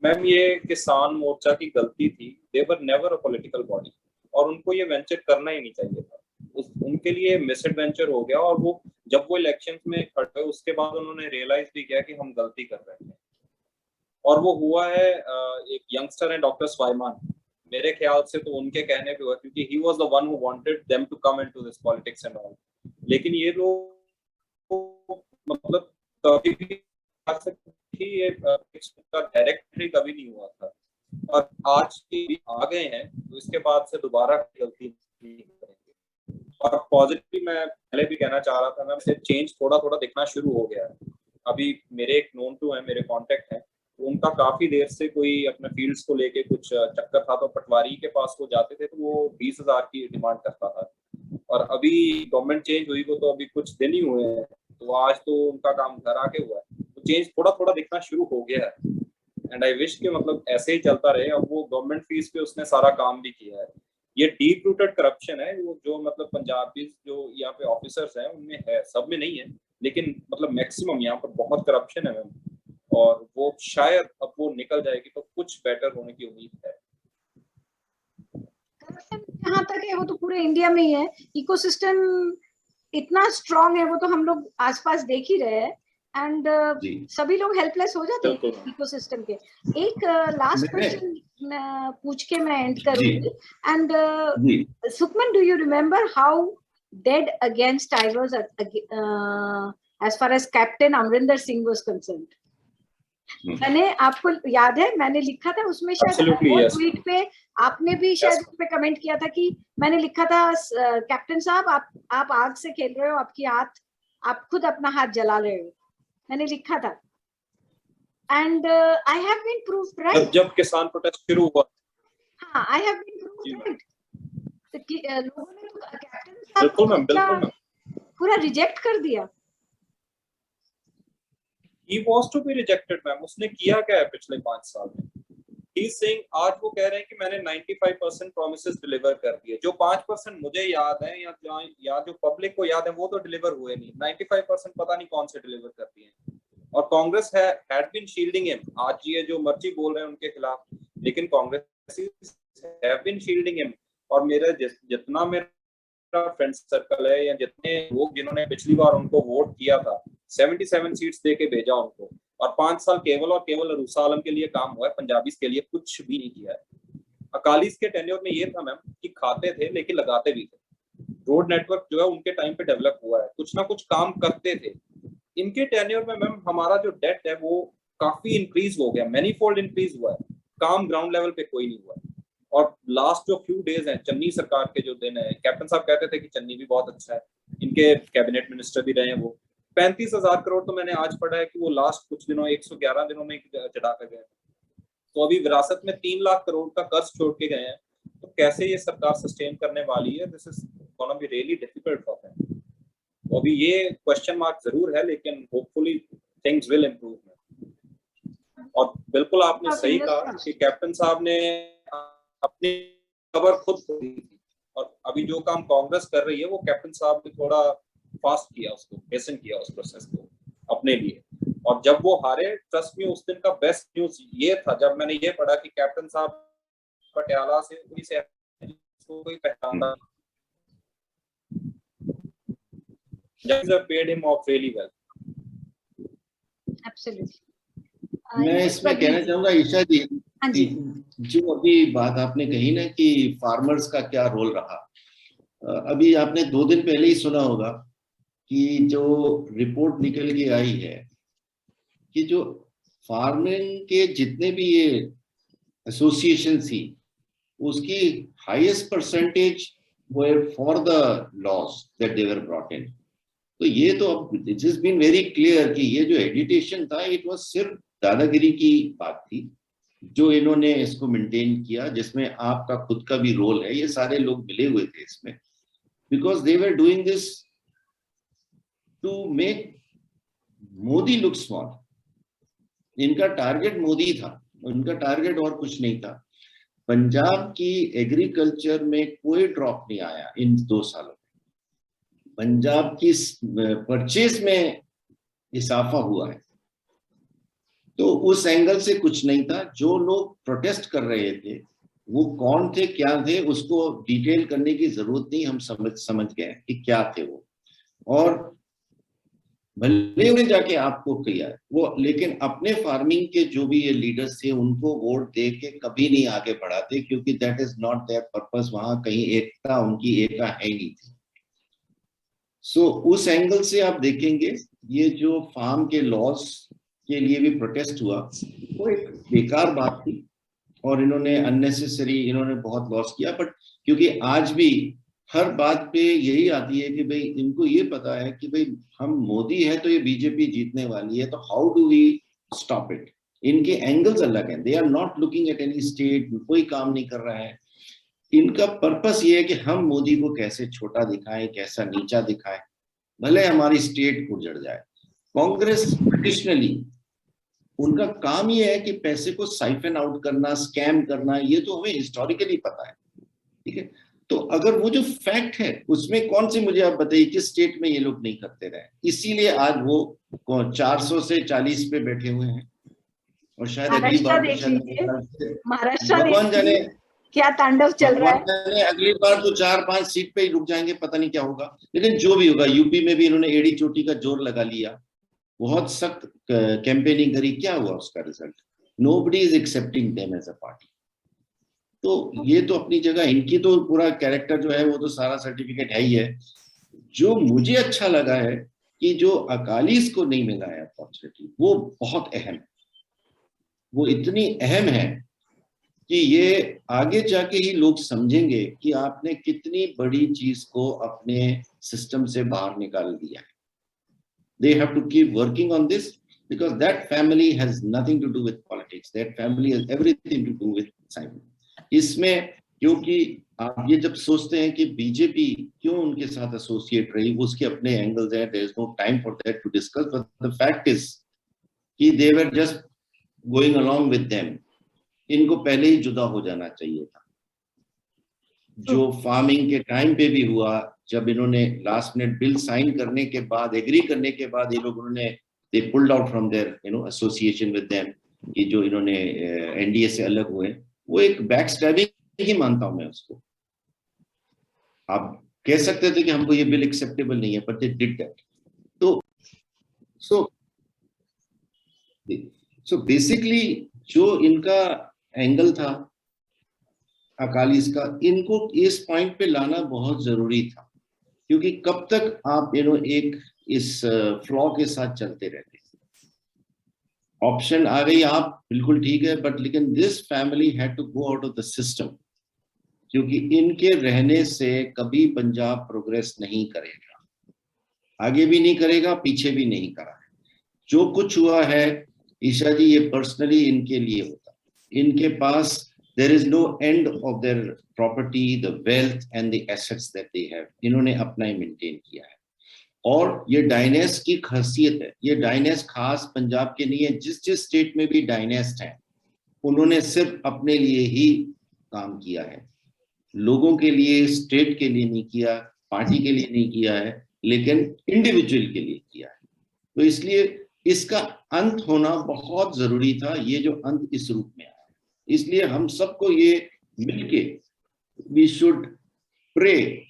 Ma'am ये किसान मोर्चा की गलती थी। They were never a political body और उनको ये वेंचर करना ही नहीं चाहिए था। उनके लिए मिस एडवेंचर हो गया और वो जब वो इलेक्शंस में खड़े उसके बाद उन्होंने रियलाइज भी किया कि हम गलती कर रहे हैं और वो हुआ है। एक यंगस्टर है डॉक्टर स्वाइमान, मेरे ख्याल से तो उनके कहने पे हुआ क्योंकि he was the one who wanted them to come into this politics and all. लेकिन ये लोग मतलब कभी भी ये डायरेक्टली कभी नहीं हुआ था और आज की आ गए हैं तो इसके बाद से दोबारा गलती नहीं करेंगे। और पॉजिटिवली मैं पहले भी कहना चाह रहा था, मैं चेंज थोड़ा थोड़ा दिखना शुरू हो गया है। अभी मेरे एक नोन टू है, मेरे कॉन्टेक्ट हैं, उनका काफी देर से कोई अपने फील्ड्स को लेके कुछ चक्कर था तो पटवारी के पास वो जाते थे तो वो 20,000 की डिमांड करता था और अभी गवर्नमेंट चेंज हुई वो तो अभी कुछ दिन ही हुए हैं तो आज तो उनका काम घर आके हुआ है। तो चेंज थोड़ा थोड़ा दिखना शुरू हो गया है एंड आई विश कि मतलब ऐसे ही चलता रहे। अब वो गवर्नमेंट फीस पे उसने सारा काम भी किया है। ये डीप रूटेड करप्शन है जो मतलब पंजाबी जो यहाँ पे ऑफिसर्स हैं उनमें है, सब में नहीं है लेकिन मतलब मैक्सिमम यहाँ पर बहुत करप्शन है मैम और वो शायद अब वो निकल जाएगी तो कुछ बेटर होने की उम्मीद है।
करप्शन जहाँ तक है वो तो पूरे इंडिया में ही है। इकोसिस्टम इतना स्ट्रांग है वो तो हम लोग आसपास देख ही रहे हैं एंड सभी लोग हेल्पलेस हो जाते हैं इकोसिस्टम के। एक लास्ट क्वेश्चन पूछ के मैं एंड करूंगी and Sukhman, do you remember how dead against I was as far as Captain Amarinder Singh was concerned? मैंने, आपको याद है मैंने लिखा था उसमें शायद वो ट्वीट पे आपने भी शायद उस पे कमेंट किया था कि मैंने लिखा था कैप्टन साहब आप आग से खेल रहे हो, आपकी हाथ आप खुद अपना हाथ जला रहे हो, मैंने लिखा था and I have been proved right.
जब किसान प्रोटेस्ट शुरू हुआ,
हाँ, I have been proved right. लोगों ने तो कैप्टन
बिल्कुल मैम, बिल्कुल मैम,
पूरा रिजेक्ट कर दिया।
He was to be rejected ma'am. उसने किया क्या है पिछले 5 साल में? He is saying, आज वो कह रहे हैं कि मैंने 95% promises डिलीवर कर दिए। जो 5% मुझे याद है या जो पब्लिक को याद है वो तो डिलीवर हुए नहीं। 95% पता नहीं कौन से डिलीवर कर दिए हैं। और Congress had been shielding him। आज ये जो मर्जी बोल रहे हैं उनके खिलाफ, लेकिन Congress have been shielding him। और मेरा जितना मेरा फ्रेंड सर्कल है या जितने लोग जिन्होंने पिछली बार उनको वोट किया था 77 सीट्स देके भेजा उनको और 5 साल केवल और केवल अरूसा आलम के लिए काम हुआ है, पंजाबीज के लिए कुछ भी नहीं किया है। अकालीस के टेन्योर में ये था मैम कि खाते थे लेकिन लगाते भी थे। रोड नेटवर्क जो है उनके टाइम पे डेवलप हुआ है, कुछ ना कुछ काम करते थे। इनके टेन्योर में मैम हमारा जो डेट है वो काफी इंक्रीज हो गया, मैनीफोल्ड इंक्रीज हुआ है, काम ग्राउंड लेवल पे कोई नहीं हुआ। और लास्ट जो फ्यू डेज हैं, चन्नी सरकार के जो दिन है, कैप्टन साहब कहते थे कि चन्नी भी बहुत अच्छा है, इनके कैबिनेट मिनिस्टर भी रहे हैं वो। 35,000 करोड़ तो मैंने आज पढ़ा है कि वो लास्ट कुछ दिनों 111 दिनों में चढ़ा कर गए। तो अभी विरासत में 3 लाख करोड़ का कर्ज छोड़ के गए हैं, तो कैसे ये सरकार सस्टेन करने वाली है? This is gonna be really difficult for them. तो अभी ये क्वेश्चन मार्क जरूर है लेकिन होपफुली थिंग्स विल इंप्रूव। और बिल्कुल आपने सही कहा कि कैप्टन साहब ने अपनी खबर खुद खोली थी और अभी जो काम कांग्रेस कर रही है वो कैप्टन साहब ने थोड़ा फास्ट किया, उसको हेसन किया उस प्रोसेस को अपने लिए। और जब वो हारे, ट्रस्ट में उस दिन का बेस्ट न्यूज ये था जब मैंने ये पढ़ा कि कैप्टन साहब पटियाला से कोई पहचानता paid him off really well।
Absolutely।
मैं इसमें कहना चाहूंगा ईशा जी, जो अभी बात आपने कही ना कि फार्मर्स का क्या रोल रहा, अभी आपने 2 दिन पहले ही सुना होगा कि जो रिपोर्ट निकल के आई है कि जो फार्मिंग के जितने भी ये एसोसिएशन थी उसकी highest percentage were for the loss that they were brought in. तो ये तो अब it is been very clear कि ये जो एडिटेशन था इट वाज सिर्फ दादागिरी की बात थी। जो इन्होंने इसको मेंटेन किया, जिसमें आपका खुद का भी रोल है, ये सारे लोग मिले हुए थे इसमें, because they were doing this to make Modi look small. इनका टारगेट मोदी था, उनका टारगेट और कुछ नहीं था। पंजाब की एग्रीकल्चर में कोई ड्रॉप नहीं आया इन 2 सालों में। पंजाब की परचेज में इजाफा हुआ है। तो उस एंगल से कुछ नहीं था। जो लोग प्रोटेस्ट कर रहे थे वो कौन थे, क्या थे, उसको डिटेल करने की जरूरत नहीं, हम समझ गए कि क्या थे वो। और भले उन्हें जाके आपको किया वो, लेकिन अपने फार्मिंग के जो भी ये लीडर्स थे उनको वोट दे के कभी नहीं आगे बढ़ाते, क्योंकि that is not there purpose. वहां कहीं एकता, उनकी एकता है नहीं थी। सो उस एंगल से आप देखेंगे ये जो फार्म के लॉस के लिए भी प्रोटेस्ट हुआ वो एक बेकार बात थी, और इन्होंने अननेसेसरी इन्होंने बहुत लॉस किया। बट क्योंकि आज भी हर बात पे यही आती है कि भाई इनको ये पता है कि भाई हम मोदी है तो ये बीजेपी जीतने वाली है, तो how do we stop it. इनके एंगल्स अलग हैं। They are not looking at any state, कोई काम नहीं कर रहा है। इनका पर्पस ये है कि हम मोदी को कैसे छोटा दिखाएं, कैसा नीचा दिखाएं, भले हमारी स्टेट उजड़ जाए। कांग्रेस ट्रेडिशनली उनका काम ये है कि पैसे को साइफन आउट करना, स्कैम करना, ये तो हमें हिस्टोरिकली पता है, ठीक है। तो अगर वो जो फैक्ट है उसमें कौन से, मुझे आप बताइए किस स्टेट में ये लोग नहीं करते रहे। इसीलिए आज वो 400 से 40 पे बैठे हुए हैं, और शायद अगली बार
महाराष्ट्र
भगवान जाने
क्या तांडव चल रहा है।
अगली बार तो 4-5 सीट पे ही रुक जाएंगे, पता नहीं क्या होगा। लेकिन जो भी होगा, यूपी में भी इन्होंने एड़ी चोटी का जोर लगा लिया, बहुत सख्त कैंपेनिंग करी। क्या हुआ उसका result? Nobody is accepting them as a party. तो ये तो अपनी जगह, इनकी तो पूरा कैरेक्टर जो है वो तो सारा सर्टिफिकेट है ही है। जो मुझे अच्छा लगा है कि जो अकालीस को नहीं मिला है अपॉर्चुनिटी, वो बहुत अहम है। वो इतनी अहम है कि ये आगे जाके ही लोग समझेंगे कि आपने कितनी बड़ी चीज को अपने सिस्टम से बाहर निकाल दिया है। They have to keep working on this because that family has nothing to do with politics. That family has everything to do with Simon. इसमें क्योंकि आप ये जब सोचते हैं कि बीजेपी क्यों उनके साथ एसोसिएट रही, उसके अपने एंगल्स हैं, there is no time for that to discuss, but the fact is कि they were just going along with them. इनको पहले ही जुदा हो जाना चाहिए था। जो फार्मिंग के टाइम पे भी हुआ, जब इन्होंने लास्ट मिनट बिल साइन करने के बाद, एग्री करने के बाद, ये लोग उन्होंने they pulled out from their association with them, कि जो इन्होंने एनडीए से अलग हुए, वो एक बैक स्टैबिंग ही मानता हूं मैं उसको। आप कह सकते थे कि हमको ये बिल एक्सेप्टेबल नहीं है, बट दे डिड दैट। तो सो बेसिकली जो इनका एंगल था अकालीस का, इनको इस पॉइंट पे लाना बहुत जरूरी था, क्योंकि कब तक आप एक इस फ्लॉ के साथ चलते रहते। ऑप्शन आ गई, आप बिल्कुल ठीक है, बट लेकिन this family had to go out of the system, क्योंकि इनके रहने से कभी पंजाब प्रोग्रेस नहीं करेगा, आगे भी नहीं करेगा, पीछे भी नहीं करा है। जो कुछ हुआ है ईशा जी, ये पर्सनली इनके लिए होता। इनके पास there is no end of their property, the wealth and the assets that they have. इन्होंने अपना ही मेंटेन किया है। और ये डायनेस्ट की खासियत है। ये डायनेस्ट खास पंजाब के नहीं है, जिस जिस स्टेट में भी डायनेस्ट है उन्होंने सिर्फ अपने लिए ही काम किया है, लोगों के लिए, स्टेट के लिए नहीं किया, पार्टी के लिए नहीं किया है, लेकिन इंडिविजुअल के लिए किया है। तो इसलिए इसका अंत होना बहुत जरूरी था, ये जो अंत इस रूप में आया। इसलिए हम सबको ये मिलके वी शुड प्रे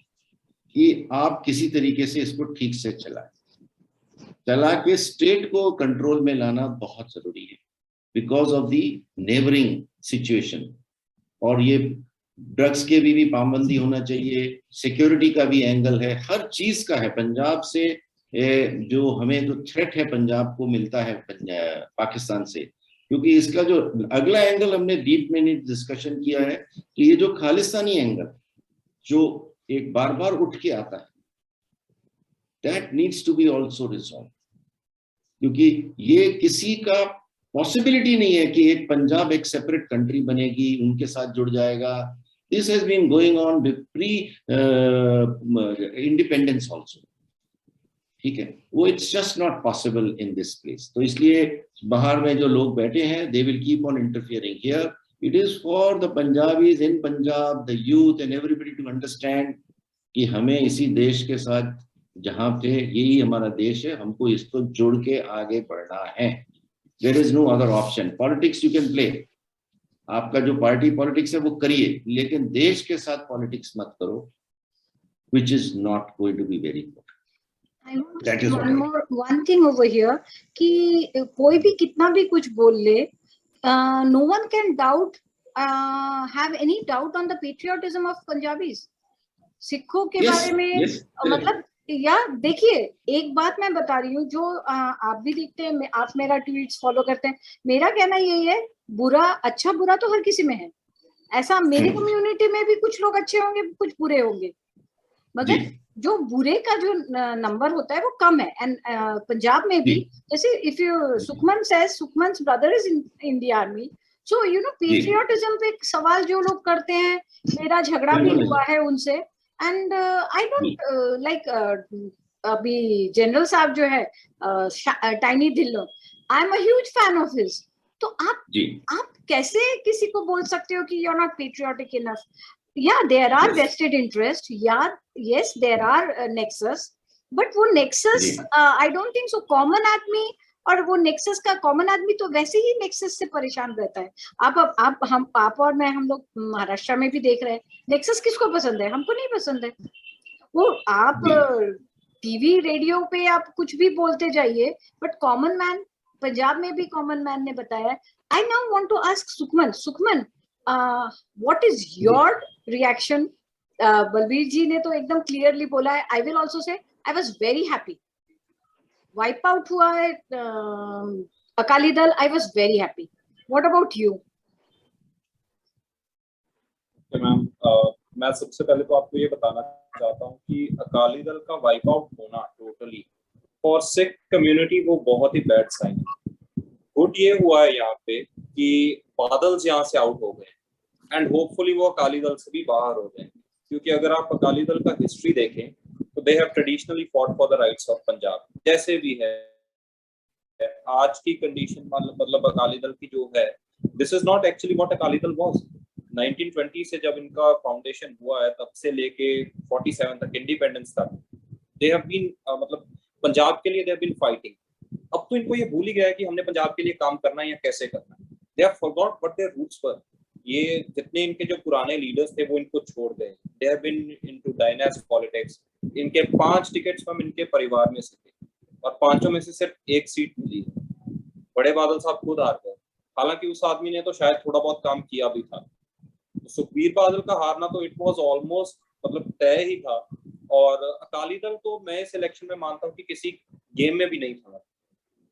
कि आप किसी तरीके से इसको ठीक से चला के स्टेट को कंट्रोल में लाना बहुत जरूरी है, because of the neighbouring situation. और ये ड्रग्स के भी पाबंदी होना चाहिए, सिक्योरिटी का भी एंगल है, हर चीज का है। पंजाब से जो हमें जो थ्रेट है पंजाब को मिलता है पाकिस्तान से, क्योंकि इसका जो अगला एंगल हमने डीप में डिस्कशन किया है कि ये जो खालिस्तानी एंगल जो एक बार बार उठ के आता है, that needs to be also resolve, क्योंकि ये किसी का पॉसिबिलिटी नहीं है कि एक पंजाब एक सेपरेट कंट्री बनेगी, उनके साथ जुड़ जाएगा। This has been going on pre independence also, ठीक है, वो it's just not possible in this place. तो इसलिए बाहर में जो लोग बैठे हैं, they will keep on interfering here. It is for the Punjabis in Punjab, the youth and everybody to understand कि हमें इसी देश के साथ, जहां पे यही हमारा देश है, हमको इसको जोड़ के आगे बढ़ना है। There is no other option. Politics you can play, आपका जो पार्टी पॉलिटिक्स है वो करिए, लेकिन देश के साथ पॉलिटिक्स मत करो, which is not going to be very good.
I want to
That
say
is what I
one thing over here कि कोई भी कितना भी कुछ बोल ले, no one can have any doubt on the patriotism of Punjabis. सिखों के
Yes,
बारे में
yes.
मतलब यार देखिए, एक बात मैं बता रही हूँ, जो आप भी देखते हैं, आप मेरा ट्वीट्स फॉलो करते हैं, मेरा कहना यही है, बुरा अच्छा बुरा तो हर किसी में है। ऐसा मेरी कम्युनिटी में भी कुछ लोग अच्छे होंगे, कुछ बुरे होंगे, मगर जो बुरे का जो नंबर होता है वो कम है। एंड पंजाब में भी जैसे if you Sukhman's brother is in the army, so you know patriotism पे सवाल जो लोग करते हैं, मेरा झगड़ा भी हुआ है उनसे। एंड आई डोंट लाइक अभी जनरल साहब जो है Tiny Dhillon, I am a huge fan of his. तो आप कैसे किसी को बोल सकते हो कि you are not patriotic enough? Yeah, there are vested interest. Yeah, yes, there are nexus, but वो nexus, I don't think so. Common आदमी और वो nexus का common आदमी तो वैसे ही nexus से परेशान रहता है। आप और मैं, हम लोग महाराष्ट्र में भी देख रहे हैं, nexus किसको पसंद है? हमको नहीं पसंद है। वो आप टीवी रेडियो पे आप कुछ भी बोलते जाइए, बट कॉमन मैन, पंजाब में भी कॉमन मैन ने बताया। I now want to ask Sukhman, what is your reaction? Balbir जी ने तो एकदम क्लियरली बोला है। I will also say I was very happy. Wipe out हुआ है Akali Dal, I was very happy. What about you?
Ma'am, मैं सबसे पहले तो आपको ये बताना चाहता हूँ कि अकाली दल का वाइप आउट होना टोटली फॉर सिख कम्युनिटी वो बहुत ही बैड साइन है। गुड ये हुआ है यहाँ पे कि बादल यहाँ से आउट हो गए, एंड होपफुली वो अकाली दल से भी बाहर हो गए, क्योंकि अगर आप अकाली दल का हिस्ट्री देखें तो they have traditionally fought for the rights of Punjab. जैसे भी है आज की कंडीशन, मतलब अकाली दल की जो है, this is not actually what Akali Dal was. 1920 से जब इनका फाउंडेशन हुआ है तब से लेके 47 तक, इंडिपेंडेंस तक, दे हैव बीन मतलब पंजाब के लिए दे हैव बीन फाइटिंग। अब तो इनको ये भूल ही गया है कि हमने पंजाब के लिए काम करना है या कैसे करना है। They have forgot what their roots were. ये जितने इनके जो पुराने लीडर्स थे वो इनको छोड़ गए। They have been into dynast politics. इनके 5 टिकट्स हम इनके परिवार में से थे और 5 में से सिर्फ 1 सीट मिली है। बड़े बादल साहब खुद हार गए, हालांकि उस आदमी ने तो शायद थोड़ा बहुत काम किया भी था। तो सुखबीर बादल का हारना तो इट वाज ऑलमोस्ट मतलब तय ही था। और अकाली दल तो मैं इस इलेक्शन में मानता हूँ कि किसी गेम में भी नहीं था।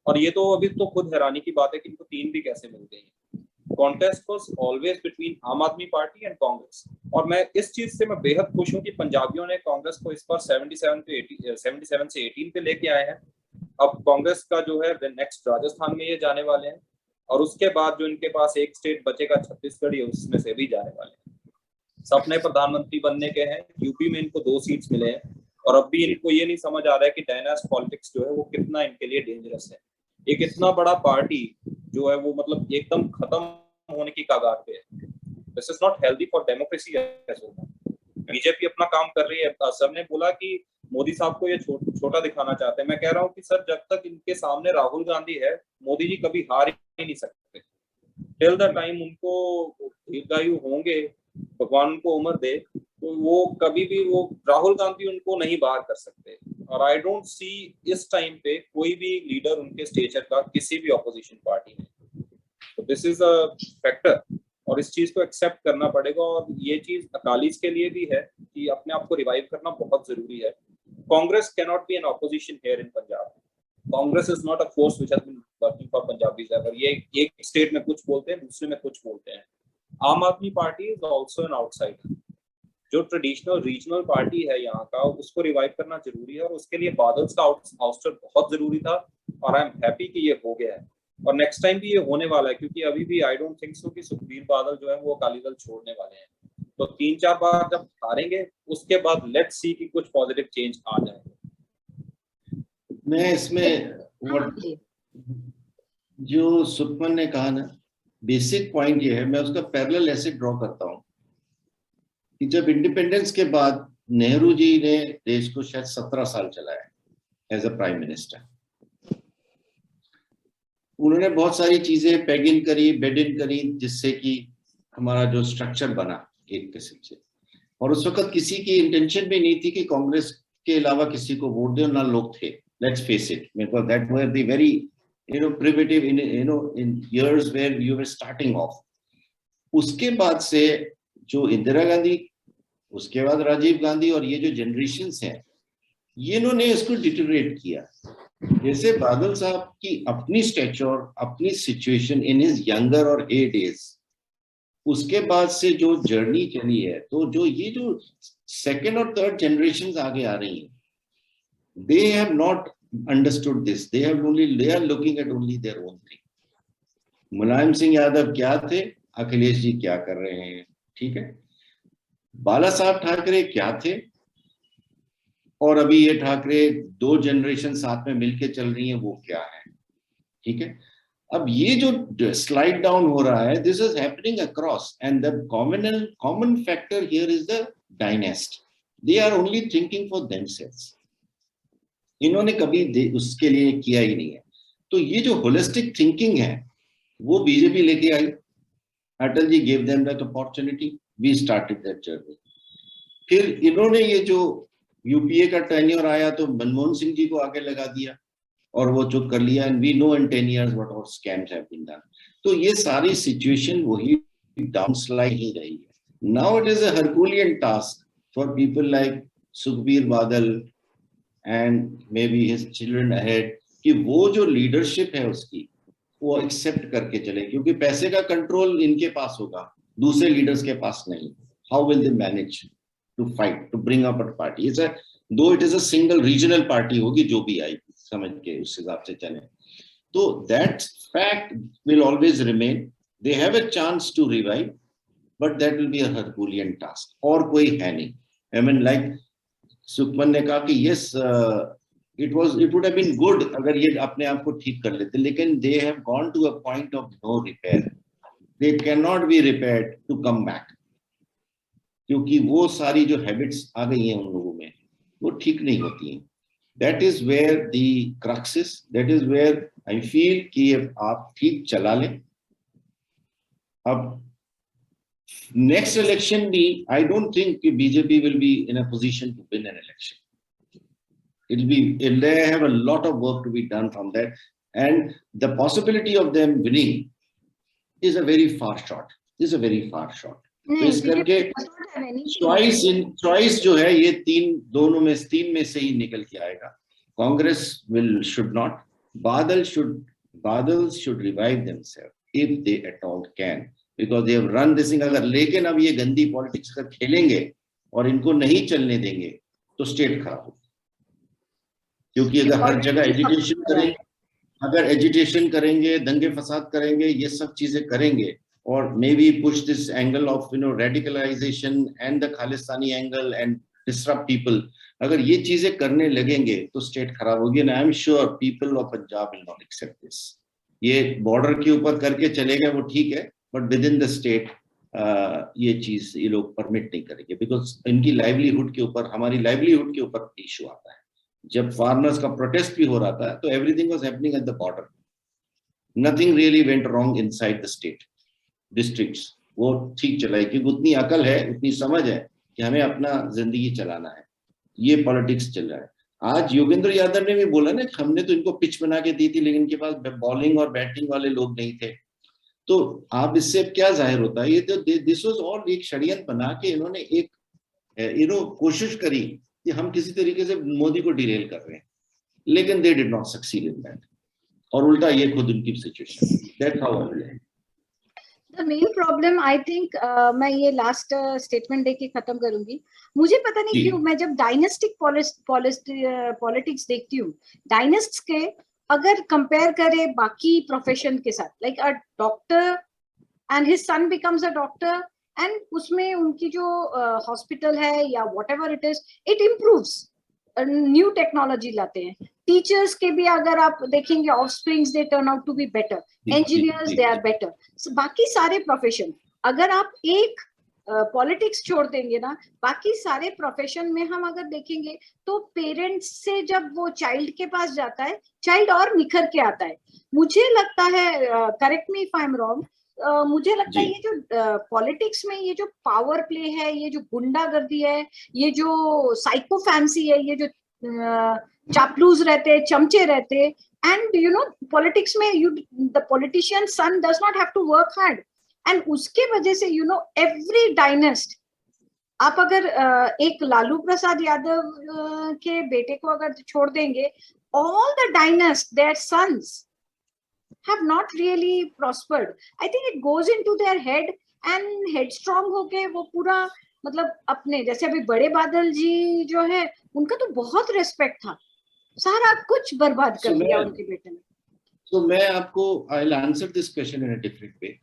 और ये तो अभी तो खुद हैरानी की बात है कि इनको 3 भी कैसे मिल गई है। कॉन्टेस्ट वाज ऑलवेज बिटवीन आम आदमी पार्टी एंड कांग्रेस। और मैं इस चीज से मैं बेहद खुश हूँ कि पंजाबियों ने कांग्रेस को इस बार 77 से 18 पे लेके आए हैं। अब कांग्रेस का जो है नेक्स्ट राजस्थान में ये जाने वाले हैं, और उसके बाद जो इनके पास एक स्टेट बचेगा छत्तीसगढ़, उसमें से भी जाने वाले हैं। सपने प्रधानमंत्री बनने के हैं। यूपी में इनको 2 सीट्स मिले हैं, और अब भी इनको ये नहीं समझ आ रहा है कि डायनास्ट पॉलिटिक्स जो है वो कितना इनके लिए डेंजरस है। एक इतना बड़ा पार्टी जो है वो मतलब एकदम खत्म होने की कगार पे है। This is not healthy for democracy. BJP अपना काम कर रही है। सर ने बोला कि मोदी साहब को ये छोटा दिखाना चाहते हैं। मैं कह रहा हूँ कि सर जब तक इनके सामने राहुल गांधी है, मोदी जी कभी हार ही नहीं सकते। टिल द टाइम उनको दीर्घायु होंगे, भगवान उनको उम्र दे, तो वो कभी भी वो राहुल गांधी उनको नहीं बाहर कर सकते। और आई डोंट सी इस टाइम पे कोई भी लीडर उनके स्टेचर का किसी भी ऑपोजिशन पार्टी में। तो दिस इज अ फैक्टर, और इस चीज को एक्सेप्ट करना पड़ेगा। और ये चीज अकालीज के लिए भी है कि अपने आप को रिवाइव करना बहुत जरूरी है। Congress can not be an opposition here in Punjab. Congress is not a force which has been working for Punjabis ever. ये एक स्टेट में कुछ बोलते हैं, दूसरे में कुछ बोलते हैं। आम आदमी party is also an outsider. जो ट्रेडिशनल रीजनल पार्टी है यहाँ का, उसको रिवाइव करना जरूरी है, और उसके लिए बादल का आउटस्टर बहुत जरूरी था। और आई एम हैप्पी कि ये हो गया है। और नेक्स्ट टाइम भी ये होने वाला है, क्योंकि अभी भी आई डोंट थिंक सो कि सुखबीर बादल जो है वो अकाली दल छोड़ने वाले हैं। तो 3-4 बार जब हारेंगे उसके बाद लेट्स सी कि कुछ पॉजिटिव चेंज आ जाए।
मैं इसमें जो सुखमन ने कहा ना, बेसिक पॉइंट ये है, मैं उसका पैरेलल ऐसे ड्रॉ करता हूँ कि जब इंडिपेंडेंस के बाद नेहरू जी ने देश को शायद 17 साल चलाया एज अ प्राइम मिनिस्टर। उन्होंने बहुत सारी चीजें पेग इन करी, बेड इन करी, जिससे कि हमारा जो स्ट्रक्चर बना एक किस्म से। और उस वक्त किसी की इंटेंशन भी नहीं थी कि कांग्रेस के अलावा किसी को वोट दे, ना लोग थे, let's face it, because that were the very primitive in years where you were starting off. उसके बाद से जो इंदिरा गांधी, उसके बाद राजीव गांधी और ये जो जनरेशंस हैं, ये इन्होंने इसको डिटेरियोरेट किया। जैसे बादल साहब की अपनी स्टेचर, अपनी सिचुएशन इन हिज यंगर और हे डेज, उसके बाद से जो जर्नी चली है, तो जो ये जो सेकेंड और थर्ड जनरेशन आगे आ रही हैं, they have not understood this, they are looking at only their own thing. Mulayam Singh Yadav क्या थे, अखिलेश जी क्या कर रहे हैं, ठीक है। बाला साहब ठाकरे क्या थे, और अभी ये ठाकरे दो जनरेशन साथ में मिलके चल रही हैं, वो क्या है, ठीक है। अब ये जो स्लाइड डाउन हो रहा है, this is happening across, and the common factor here is the dynast. They are only thinking for themselves, इन्होंने कभी उसके लिए किया ही नहीं है। तो ये जो होलिस्टिक थिंकिंग है वो बीजेपी लेके आई, Atal ji gave them that opportunity, we started that journey. फिर इन्होंने ये जो यूपीए का टेन्योर आया तो मनमोहन सिंह जी को आगे लगा दिया और वो जो कर लिया, and we know in 10 years what all scams have been done. तो ये सारी सिचुएशन वही डाउनस्लाइड ही रही है। Now it is a herculean task for people like Sukhbir Badal and maybe his children ahead, कि वो जो लीडरशिप है उसकी वो एक्सेप्ट करके चले, क्योंकि पैसे का कंट्रोल इनके पास होगा, दूसरे लीडर्स के पास नहीं। How will they manage to fight to bring up a party? Though it is a single regional party होगी, जो भी आएगी समझ के उस हिसाब से चले। तो that fact will always remain. They have a chance to revive, but that will be a herculean task, और कोई है नहीं। आई मीन लाइक सुखमन ने कहा कि yes it would have been good अगर ये अपने आप को ठीक कर लेते, लेकिन they have gone to a point of no repair. They can not be repaired to come back, क्योंकि वो सारी जो हैबिट्स आ गई हैं उन लोगों में, वो ठीक नहीं होती हैं। That is where the crux is, that is where I feel कि आप ठीक चला लें। अब नेक्स्ट इलेक्शन भी आई डोंट थिंक कि BJP will be in a position to win an election. They have a lot of work to be done from that, and the possibility of them winning is a very far shot. Is a very far shot. तो इस करके choice जो है ये तीन में से ही निकल के आएगा। Congress should not, Badal should revive themselves if they at all can, because they have run this thing। अगर लेकिन अब ये गंदी पॉलिटिक्स का खेलेंगे और इनको नहीं चलने देंगे तो स्टेट खराब होगी। क्योंकि अगर हर जगह एजिटेशन करेंगे, दंगे फसाद करेंगे, ये सब चीजें करेंगे, और maybe push this angle of radicalisation and the Khalistani angle and disrupt people, अगर ये चीजें करने लगेंगे तो स्टेट खराब होगी। And I am sure people of Punjab will not accept this. ये बॉर्डर के ऊपर करके चले गए वो ठीक है, but within the state ये चीज ये लोग परमिट नहीं करेंगे, बिकॉज इनकी लाइवलीहुड के ऊपर, हमारी लाइवलीहुड के ऊपर इशू आता है। जब फार्मर्स का प्रोटेस्ट भी हो रहा था तो everything was happening at the border, nothing really went wrong inside the state districts, वो ठीक चला है क्योंकि उतनी अकल है, उतनी समझ है कि हमें अपना जिंदगी चलाना है। ये पॉलिटिक्स चल रहा है। आज योगेंद्र यादव ने भी बोला ना कि हमने तो इनको पिच बना के दी थी, लेकिन इनके पास बॉलिंग और बैटिंग वाले लोग नहीं थे। तो आप इससे क्या जाहिर होता है, ये तो दिस वाज ऑल एक षड्यंत्र बना के इन्होंने एक कोशिश करी कि हम किसी तरीके से मोदी को डिरेल कर रहे हैं, लेकिन they did not succeed in that, और उल्टा ये खुद उनकी situation. That's how I will.
The main problem, I think, मैं ये लास्ट स्टेटमेंट देके खत्म करूंगी। मुझे पता नहीं क्यों, मैं जब डायनेस्टिक पॉलिटिक्स देखती हूँ, डायनेस्ट्स के अगर कंपेयर करें बाकी प्रोफेशन के साथ, like a doctor and his son becomes a doctor, and उसमें उनकी जो हॉस्पिटल है या whatever it is, it improves, new technology लाते हैं। टीचर्स के भी अगर आप देखेंगे, offsprings they turn out to be better, engineers they are better. बाकी सारे प्रोफेशन, अगर आप एक पॉलिटिक्स छोड़ देंगे ना, बाकी सारे प्रोफेशन में हम अगर देखेंगे तो पेरेंट्स से जब वो चाइल्ड के पास जाता है, चाइल्ड और निखर के आता है। मुझे लगता है, correct me if I am wrong, मुझे लगता है ये जो पॉलिटिक्स में ये जो पावर प्ले है, ये जो गुंडागर्दी है, ये जो साइको फैंसी है, ये जो चापलूस रहते, चमचे रहते, एंड यू नो पॉलिटिक्स में the politician son does not have to work hard, and उसके वजह से यू नो एवरी डायनेस्ट, आप अगर एक लालू प्रसाद यादव के बेटे को अगर छोड़ देंगे, all the dynast, their sons have not really prospered. I think it goes into their head and headstrong होके वो पूरा, मतलब अपने जैसे अभी बड़े बादल जी जो है, उनका तो बहुत रेस्पेक्ट था, सारा कुछ बर्बाद कर दिया उनके बेटे ने।
तो मैं आपको I will answer this question in a different way.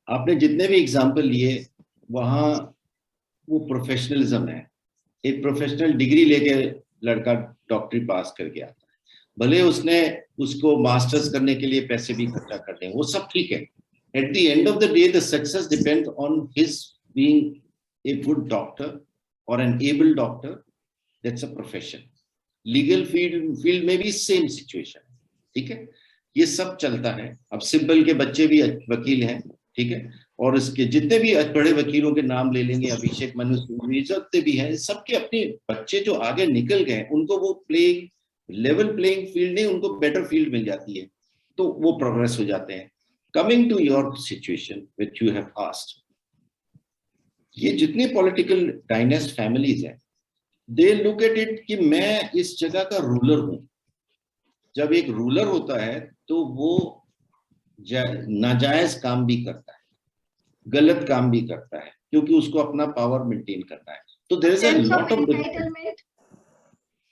आपने जितने भी एग्जांपल लिए वहां वो प्रोफेशनलिज्म है, एक प्रोफेशनल डिग्री लेके लड़का डॉक्टरी पास करके आता है, भले उसने उसको मास्टर्स करने के लिए पैसे भी खर्चा करने, वो सब ठीक है। At the end of the day the success depend on his being a good doctor or an able doctor, that's a profession. Legal field में भी सेम सिचुएशन, ठीक है, ये सब चलता है। अब सिंपल के बच्चे भी वकील हैं, ठीक है, और इसके जितने भी बड़े वकीलों के नाम ले लेंगे, अभिषेक मनु सिंघवी जितने भी हैं, सबके अपने बच्चे जो आगे निकल गए, उनको वो लेवल प्लेइंग फील्ड नहीं, उनको बेटर फील्ड मिल जाती है, तो वो प्रोग्रेस हो जाते हैं। Coming to your situation which you have asked, ये जितनी पॉलिटिकल डायनेस्ट फैमिलीज हैं, दे लुक एट इट कि मैं इस जगह का रूलर हूं। जब एक रूलर होता है तो वो नाजायज काम भी करता है, गलत काम भी करता है, क्योंकि उसको अपना पावर मेंटेन करना है। तो there is a lot of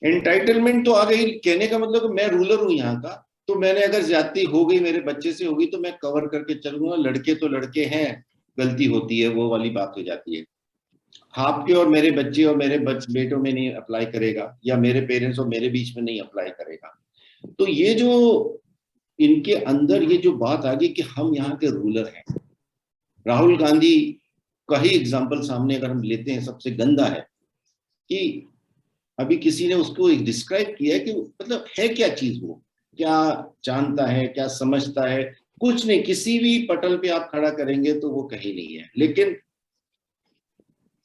entitlement. तो आ गई, कहने का मतलब मैं रूलर हूं यहाँ का, तो मैंने अगर ज्यादती हो गई मेरे बच्चे से होगी तो मैं कवर करके चलूंगा, लड़के तो लड़के हैं, गलती होती है, वो वाली बात हो जाती है। आपके और मेरे बच्चे और मेरे बेटों में नहीं अप्लाई करेगा, या मेरे पेरेंट्स और मेरे बीच में नहीं अप्लाई करेगा। तो ये जो इनके अंदर ये जो बात आ गई कि हम यहाँ के रूलर हैं। राहुल गांधी का ही एग्जाम्पल सामने अगर हम लेते हैं, सबसे गंदा है कि अभी किसी ने उसको डिस्क्राइब किया है कि मतलब है क्या चीज, वो क्या जानता है, क्या समझता है, कुछ नहीं। किसी भी पटल पे आप खड़ा करेंगे तो वो कहीं नहीं है, लेकिन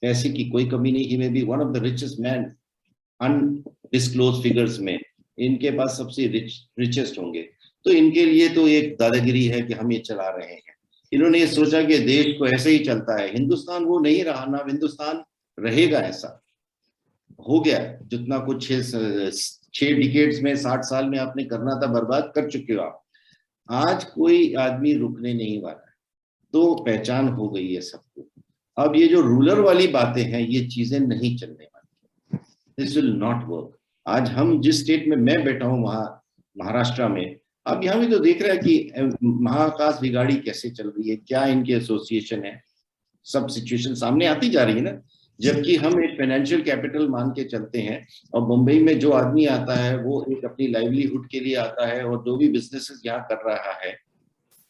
पैसे की कोई कमी नहीं। He may be one of the richest man, undisclose figures में इनके पास सबसे रिचेस्ट होंगे। तो इनके लिए तो एक दादागिरी है कि हम ये चला रहे हैं। इन्होंने ये सोचा कि देश को ऐसे ही चलता है, हिंदुस्तान वो नहीं रहा ना, हिंदुस्तान रहेगा ऐसा। हो गया जितना कुछ 6 डिकेड्स में, 60 साल में आपने करना था, बर्बाद कर चुके हो आप। आज कोई आदमी रुकने नहीं वाला है, तो पहचान हो गई है सबको। अब ये जो रूलर वाली बातें हैं, ये चीजें नहीं चलने वाली, दिस विल नॉट वर्क। आज हम जिस स्टेट में मैं बैठा हूँ, वहां महाराष्ट्र में, अब यहाँ भी तो देख रहा है कि महाकाश बिगाड़ी कैसे चल रही है, क्या इनकी एसोसिएशन है, सब सिचुएशन सामने आती जा रही है ना। जबकि हम एक फाइनेंशियल कैपिटल मान के चलते हैं, और मुंबई में जो आदमी आता है वो एक अपनी लाइवलीहुड के लिए आता है, और जो भी बिजनेसेस यहाँ कर रहा है,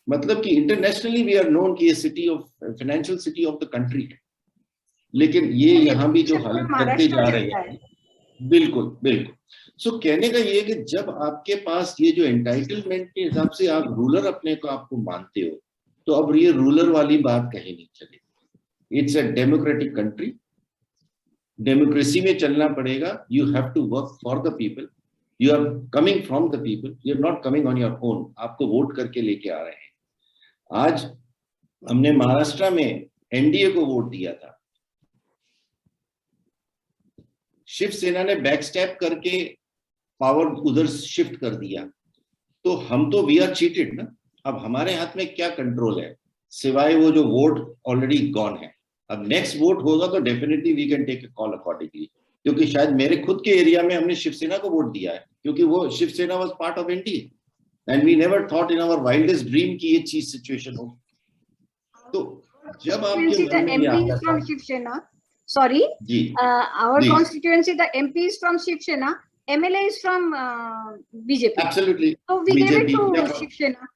मतलब कि इंटरनेशनली वी आर नोन कि ये city of financial city of the country है। लेकिन ये यहाँ भी जो हालत करते जा रहे हैं, बिल्कुल बिल्कुल। सो कहने का ये है कि जब आपके पास ये जो एंटाइटलमेंट के हिसाब से आप रूलर अपने को आपको मानते हो, तो अब ये रूलर वाली बात कहीं नहीं चलेगी। It's a democratic country, democracy में चलना पड़ेगा। You have to work for the people, you are coming from the people, you are not coming on your own. आपको वोट करके लेके आ रहे हैं। आज हमने महाराष्ट्र में एनडीए को वोट दिया था, शिवसेना ने बैकस्टेप करके पावर उधर शिफ्ट कर दिया, तो हम तो वी आर चीटेड ना। अब हमारे हाथ में क्या कंट्रोल है, सिवाय वो जो वोट ऑलरेडी गॉन है। अब नेक्स्ट वोट होगा तो definitely we can take a call accordingly. क्योंकि शायद मेरे खुद के एरिया में हमने शिवसेना को वोट दिया है, क्योंकि वो Shiv Sena was part of NDA and we never thought in our wildest dream कि ये चीज सिचुएशन हो। तो जब आपके मन में ये आता है,
Shiv Sena, sorry, our constituency, the MP is from Shiv Sena, MLA is from BJP.
Absolutely.
So we gave it to Shiv Sena.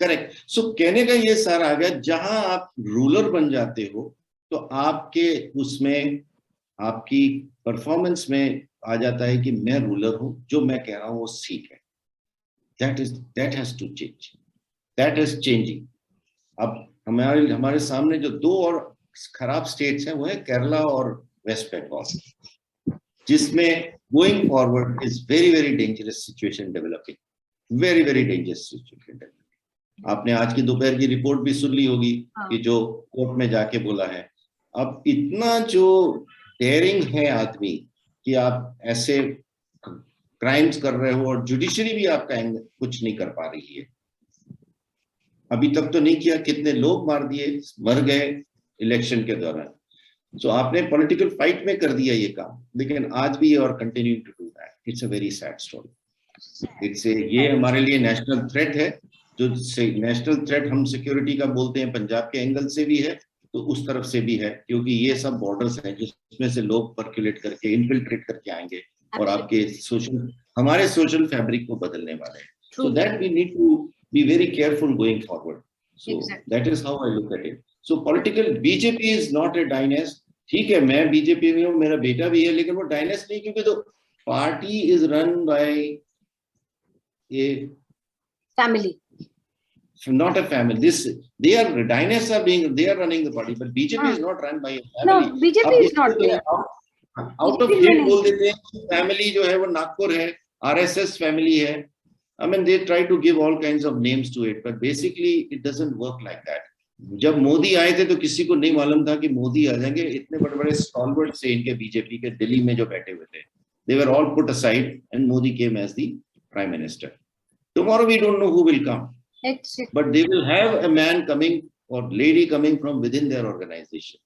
Correct. So कहने का ये सार आ गया, जहां आप रूलर बन जाते हो तो आपके उसमें आपकी परफॉर्मेंस में आ जाता है कि मैं रूलर हूं, जो मैं कह रहा हूं वो ठीक है। That has to change. That is changing. अब हमारे सामने जो दो और खराब स्टेट्स हैं वो है केरला और वेस्ट बंगाल, जिसमें going forward is very very dangerous situation developing, very very dangerous situation developing. आपने आज की दोपहर की रिपोर्ट भी सुन ली होगी कि जो कोर्ट में जाके बोला है। अब इतना जो डेयरिंग है आदमी कि आप ऐसे क्राइम्स कर रहे हो और जुडिशरी भी आपका कुछ नहीं कर पा रही है, अभी तक तो नहीं किया, कितने लोग मार दिए, मर गए इलेक्शन के दौरान। सो आपने पॉलिटिकल फाइट में कर दिया ये काम, लेकिन आज भी और continue to do that. It's a very sad story. ये हमारे लिए नेशनल थ्रेट है, जो नेशनल थ्रेट हम सिक्योरिटी का बोलते हैं, पंजाब के एंगल से भी है तो उस तरफ से भी है, क्योंकि ये सब बॉर्डर्स हैं जिसमें से लोग पर्कुलेट करके इन्फिल्ट्रेट करके आएंगे और आपके हमारे सोशल फैब्रिक को बदलने वाले हैं। So that we need to be very careful going forward. So that is how I look at it. So political BJP is not a dynast. ठीक है, मैं बीजेपी में हूँ, मेरा बेटा भी है, लेकिन वो डायनेस्ट नहीं, क्योंकि तो party is run by a
family,
not a family. They are dynasts are running the party, but BJP is not run by a family.
No, BJP is not.
Out of hate बोल देते हैं family जो है वो नागपुर है, RSS family है. I mean they try to give all kinds of names to it, but basically it doesn't work like that. जब मोदी आए थे तो किसी को नहीं मालूम था कि मोदी आ जाएंगे। इतने बड़े-बड़े स्टॉलवर्ड्स थे इनके बीजेपी के दिल्ली में जो बैठे हुए थे, they were all put aside and Modi came as the prime minister. Tomorrow we don't know who will come. But they will have a man coming or lady coming from within their organization.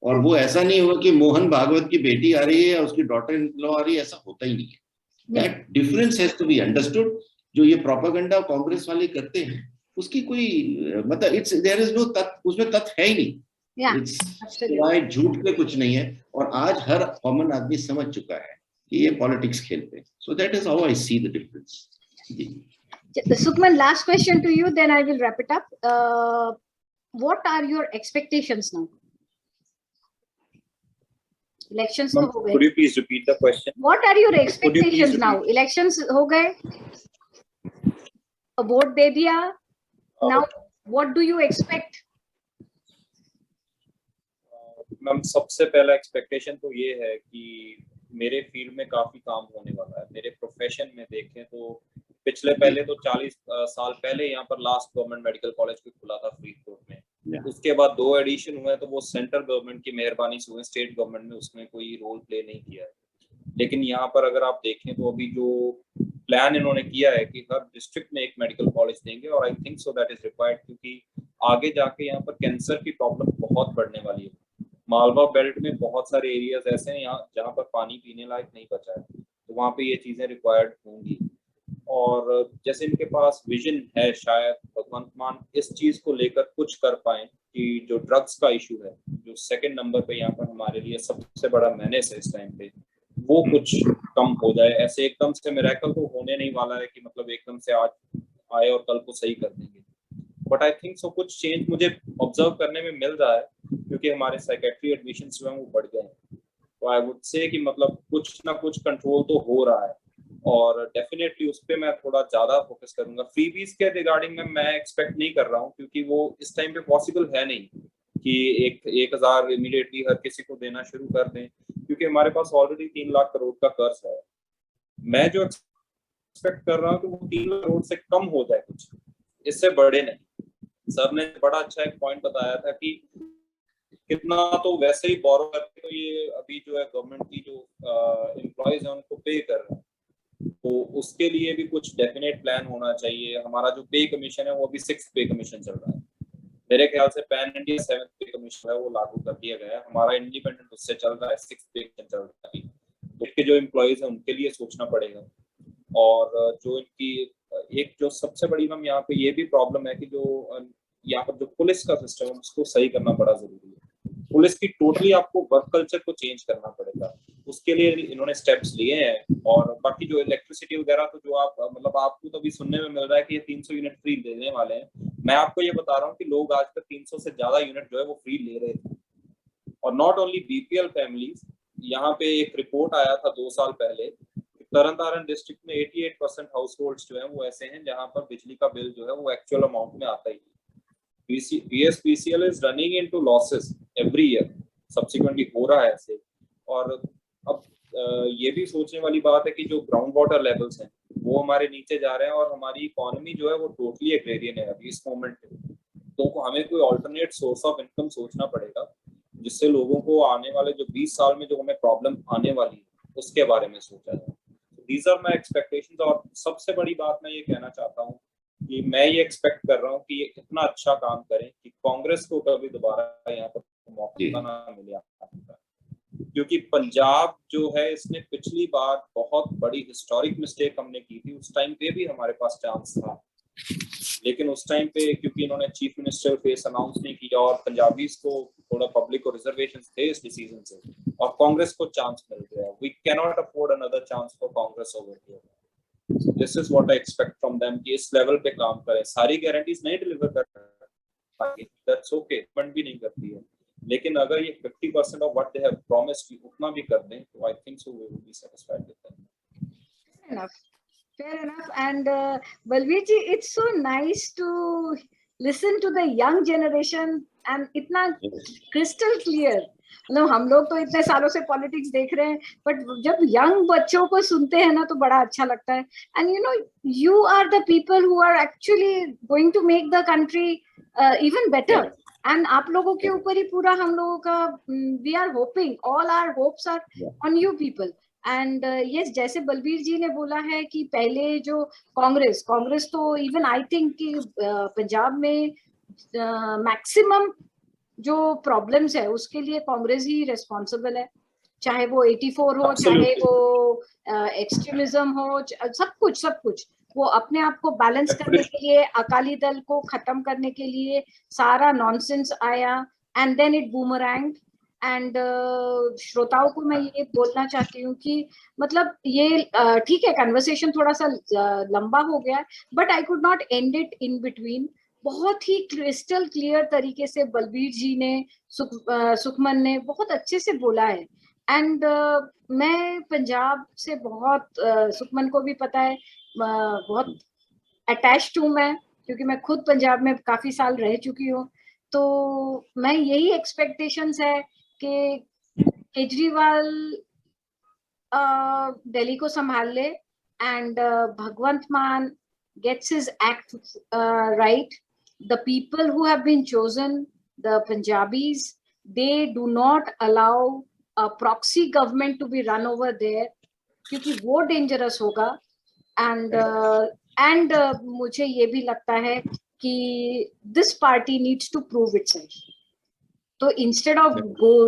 और वो ऐसा नहीं होगा कि मोहन भागवत की बेटी आ रही है या उसकी डॉटर इन लॉ आ रही है, ऐसा होता ही नहीं है। That difference has to be understood. जो ये प्रोपेगेंडा कांग्रेस वाले करते हैं उसकी कोई मतलब there is no उसमें तथ्य है ही नहीं। It's झूठ पे कुछ नहीं है, और आज हर कॉमन आदमी समझ चुका है कि ये पॉलिटिक्स खेलते हैं। So that is how I see the difference.
Sukhman, last question to you, then I will wrap it up. What are your expectations now? Elections तो हो गए.
Could you please repeat the question?
What are your expectations now? Elections हो गए, vote दे दिया. Now, what do you expect?
Ma'am, सबसे पहला expectation तो ये है कि मेरे फील्ड में काफी काम होने वाला है। मेरे प्रोफेशन में देखें तो पहले तो 40 साल पहले यहाँ पर लास्ट गवर्नमेंट मेडिकल कॉलेज भी खुला था फरीदकोट में। उसके बाद 2 एडिशन हुए, तो वो सेंट्रल गवर्नमेंट की मेहरबानी से हुए, स्टेट गवर्नमेंट ने उसमें कोई रोल प्ले नहीं किया है। लेकिन यहाँ पर अगर आप देखें तो अभी जो प्लान इन्होंने किया है कि हर डिस्ट्रिक्ट में एक मेडिकल कॉलेज देंगे, और I think so that is required, क्योंकि आगे जाके यहाँ पर कैंसर की प्रॉब्लम बहुत बढ़ने वाली है। मालवा बेल्ट में बहुत सारे एरियाज ऐसे हैं यहाँ जहाँ पर पानी पीने लायक नहीं बचा है, तो वहाँ पे ये चीजें रिक्वायर्ड होंगी। और जैसे इनके पास विजन है, शायद भगवंत मान इस चीज को लेकर कुछ कर पाए कि जो ड्रग्स का इशू है, जो सेकंड नंबर पे यहाँ पर हमारे लिए सबसे बड़ा मेनेस है इस टाइम पे, वो कुछ कम हो जाए। ऐसे एकदम से मिरेकल तो होने नहीं वाला है कि मतलब एकदम से आज आए और कल को सही कर देंगे, बट आई थिंक सो कुछ चेंज मुझे ऑब्जर्व करने में मिल रहा है, क्योंकि हमारे साइकेट्री एडमिशन जो है वो बढ़ गए हैं। तो आई वुड से कि मतलब कुछ ना कुछ कंट्रोल तो हो रहा है, और डेफिनेटली उस पर मैं थोड़ा ज्यादा फोकस करूंगा। फ्रीबीज के रिगार्डिंग में मैं एक्सपेक्ट नहीं कर रहा हूँ, क्योंकि वो इस टाइम पे पॉसिबल है नहीं कि 1,000 इमीडिएटली हर किसी को देना शुरू कर दें, क्योंकि हमारे पास ऑलरेडी 3 लाख करोड़ का कर्ज है। मैं जो एक्सपेक्ट कर रहा हूँ कि वो 3 लाख करोड़ से कम हो जाए, कुछ इससे बड़े नहीं। सर ने बड़ा अच्छा एक पॉइंट बताया था कि कितना तो वैसे ही बोरो करके तो ये अभी जो है गवर्नमेंट की जो एम्प्लॉयज है उनको पे कर रहे हैं, तो उसके लिए भी कुछ डेफिनेट प्लान होना चाहिए। हमारा जो पे कमीशन है वो अभी 6th पे कमीशन चल रहा है, मेरे ख्याल से पैन इंडिया 7th पे कमीशन है वो लागू कर दिया गया है। हमारा इंडिपेंडेंट उससे चल रहा है, 6th पे कमीशन चल रहा है। जो एम्प्लॉयज हैं उनके लिए सोचना पड़ेगा। और जो इनकी एक जो सबसे बड़ी मैम यहाँ पे ये भी प्रॉब्लम है कि जो यहाँ पर जो पुलिस का सिस्टम है उसको सही करना बड़ा जरूरी है। पुलिस की टोटली आपको वर्क कल्चर को चेंज करना पड़ेगा, उसके लिए इन्होंने स्टेप्स लिए हैं। और बाकी जो इलेक्ट्रिसिटी वगैरह तो जो आप मतलब आपको तो अभी सुनने में मिल रहा है कि ये 300 यूनिट फ्री देने वाले हैं। मैं आपको ये बता रहा हूँ कि लोग आज तक 300 से ज्यादा यूनिट जो है वो फ्री ले रहे थे। और नॉट ओनली बीपीएल फैमिलीज, यहाँ पे एक रिपोर्ट आया था 2 साल पहले, तरन डिस्ट्रिक्ट में 88% हाउस होल्ड्स जो है वो ऐसे हैं जहाँ पर बिजली का बिल जो है वो एक्चुअल अमाउंट में आता ही है। VSPCL is running into losses every year, subsequently हो रहा है ऐसे। और अब ये भी सोचने वाली बात है कि जो ग्राउंड वाटर लेवल्स हैं वो हमारे नीचे जा रहे हैं और हमारी इकोनॉमी जो है वो टोटली एग्रेरियन है अभी इस मोमेंट पे। तो हमें कोई ऑल्टरनेट सोर्स ऑफ इनकम सोचना पड़ेगा जिससे लोगों को आने वाले जो 20 साल में जो हमें प्रॉब्लम आने वाली है उसके बारे में सोचा जाए। These are my expectations. और सबसे बड़ी बात मैं ये कहना चाहता हूँ कि मैं ये एक्सपेक्ट कर रहा हूँ कि ये इतना अच्छा काम करें कि कांग्रेस को कभी दोबारा यहाँ पर मौका ना मिले। क्योंकि पंजाब जो है इसने पिछली बार बहुत बड़ी हिस्टोरिक मिस्टेक हमने की थी, उस टाइम पे भी हमारे पास चांस था, लेकिन उस टाइम पे क्योंकि इन्होंने चीफ मिनिस्टर फेस अनाउंस नहीं किया और पंजाबीज को थोड़ा पब्लिक को रिजर्वेशंस थे इस डिसीजन से और कांग्रेस को चांस मिल गया। We can not afford another chance for Congress over here. So this is what I expect from them कि इस लेवल पे काम करें। सारी गारंटीज नहीं डिलीवर कर पाएंगे, that's okay, फंड भी नहीं करती है, लेकिन अगर ये 50% of what they have promised उतना भी कर दें तो I think so we will be satisfied with them.
Fair enough. And Balveer ji, it's so nice to listen to the young generation and इतना crystal clear। मतलब हम लोग तो इतने सालों से पॉलिटिक्स देख रहे हैं, बट जब यंग बच्चों को सुनते हैं ना तो बड़ा अच्छा लगता है। And you know you are the people who are actually going to make the country even better. And आप लोगों के ऊपर ही पूरा हम लोगों का we are hoping, all our hopes are on you people. And yes, जैसे बलबीर जी ने बोला है कि पहले जो कांग्रेस तो इवन आई थिंक कि पंजाब में मैक्सिमम जो प्रॉब्लम्स है उसके लिए कांग्रेस ही रिस्पॉन्सिबल है, चाहे वो 84 हो, चाहे वो एक्सट्रीमिज्म हो, सब कुछ वो अपने आप को बैलेंस करने के लिए, अकाली दल को खत्म करने के लिए सारा नॉनसेंस आया एंड देन इट बूमरैंग। एंड श्रोताओं को मैं ये बोलना चाहती हूँ कि मतलब ये ठीक है कन्वर्सेशन थोड़ा सा लंबा हो गया, but I could not and it in between. बहुत ही क्रिस्टल क्लियर तरीके से बलबीर जी ने, सुखमन ने बहुत अच्छे से बोला है। एंड मैं पंजाब से बहुत, सुखमन को भी पता है, बहुत अटैच्ड हूँ मैं, क्योंकि मैं खुद पंजाब में काफी साल रह चुकी हूँ। तो मैं यही एक्सपेक्टेशंस है कि केजरीवाल दिल्ली को संभाल ले एंड भगवंत मान gets his act right. The people who have been chosen, the Punjabis, they do not allow a proxy government to be run over there, क्योंकि वो dangerous होगा। and मुझे ये भी लगता है कि this party needs to prove itself. So instead of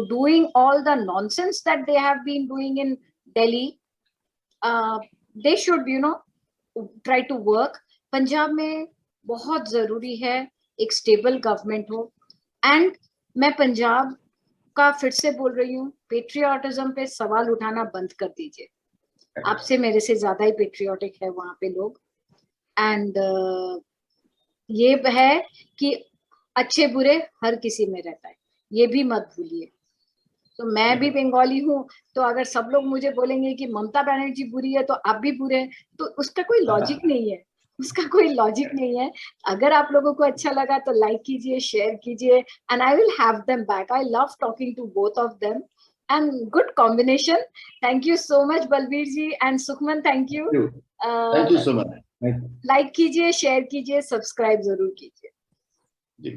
doing all the nonsense that they have been doing in Delhi, they should, you know, try to work. Punjab में बहुत जरूरी है एक स्टेबल गवर्नमेंट हो। एंड मैं पंजाब का फिर से बोल रही हूँ, पेट्रियोटिज्म पे सवाल उठाना बंद कर दीजिए। आपसे मेरे से ज्यादा ही पेट्रियोटिक है वहां पे लोग। एंड ये है कि अच्छे बुरे हर किसी में रहता है, ये भी मत भूलिए। तो मैं भी बंगाली हूँ, तो अगर सब लोग मुझे बोलेंगे कि ममता बनर्जी बुरी है तो आप भी बुरे हैं, तो उसका कोई लॉजिक नहीं है, उसका कोई लॉजिक नहीं है। अगर आप लोगों को अच्छा लगा तो लाइक कीजिए, शेयर कीजिए, and I will have them back. I love talking to both of them and good combination. Thank you so much Balbir ji and Sukhman, thank you.
Thank you so much.
Like कीजिए, शेयर कीजिए, subscribe जरूर कीजिए।
जी।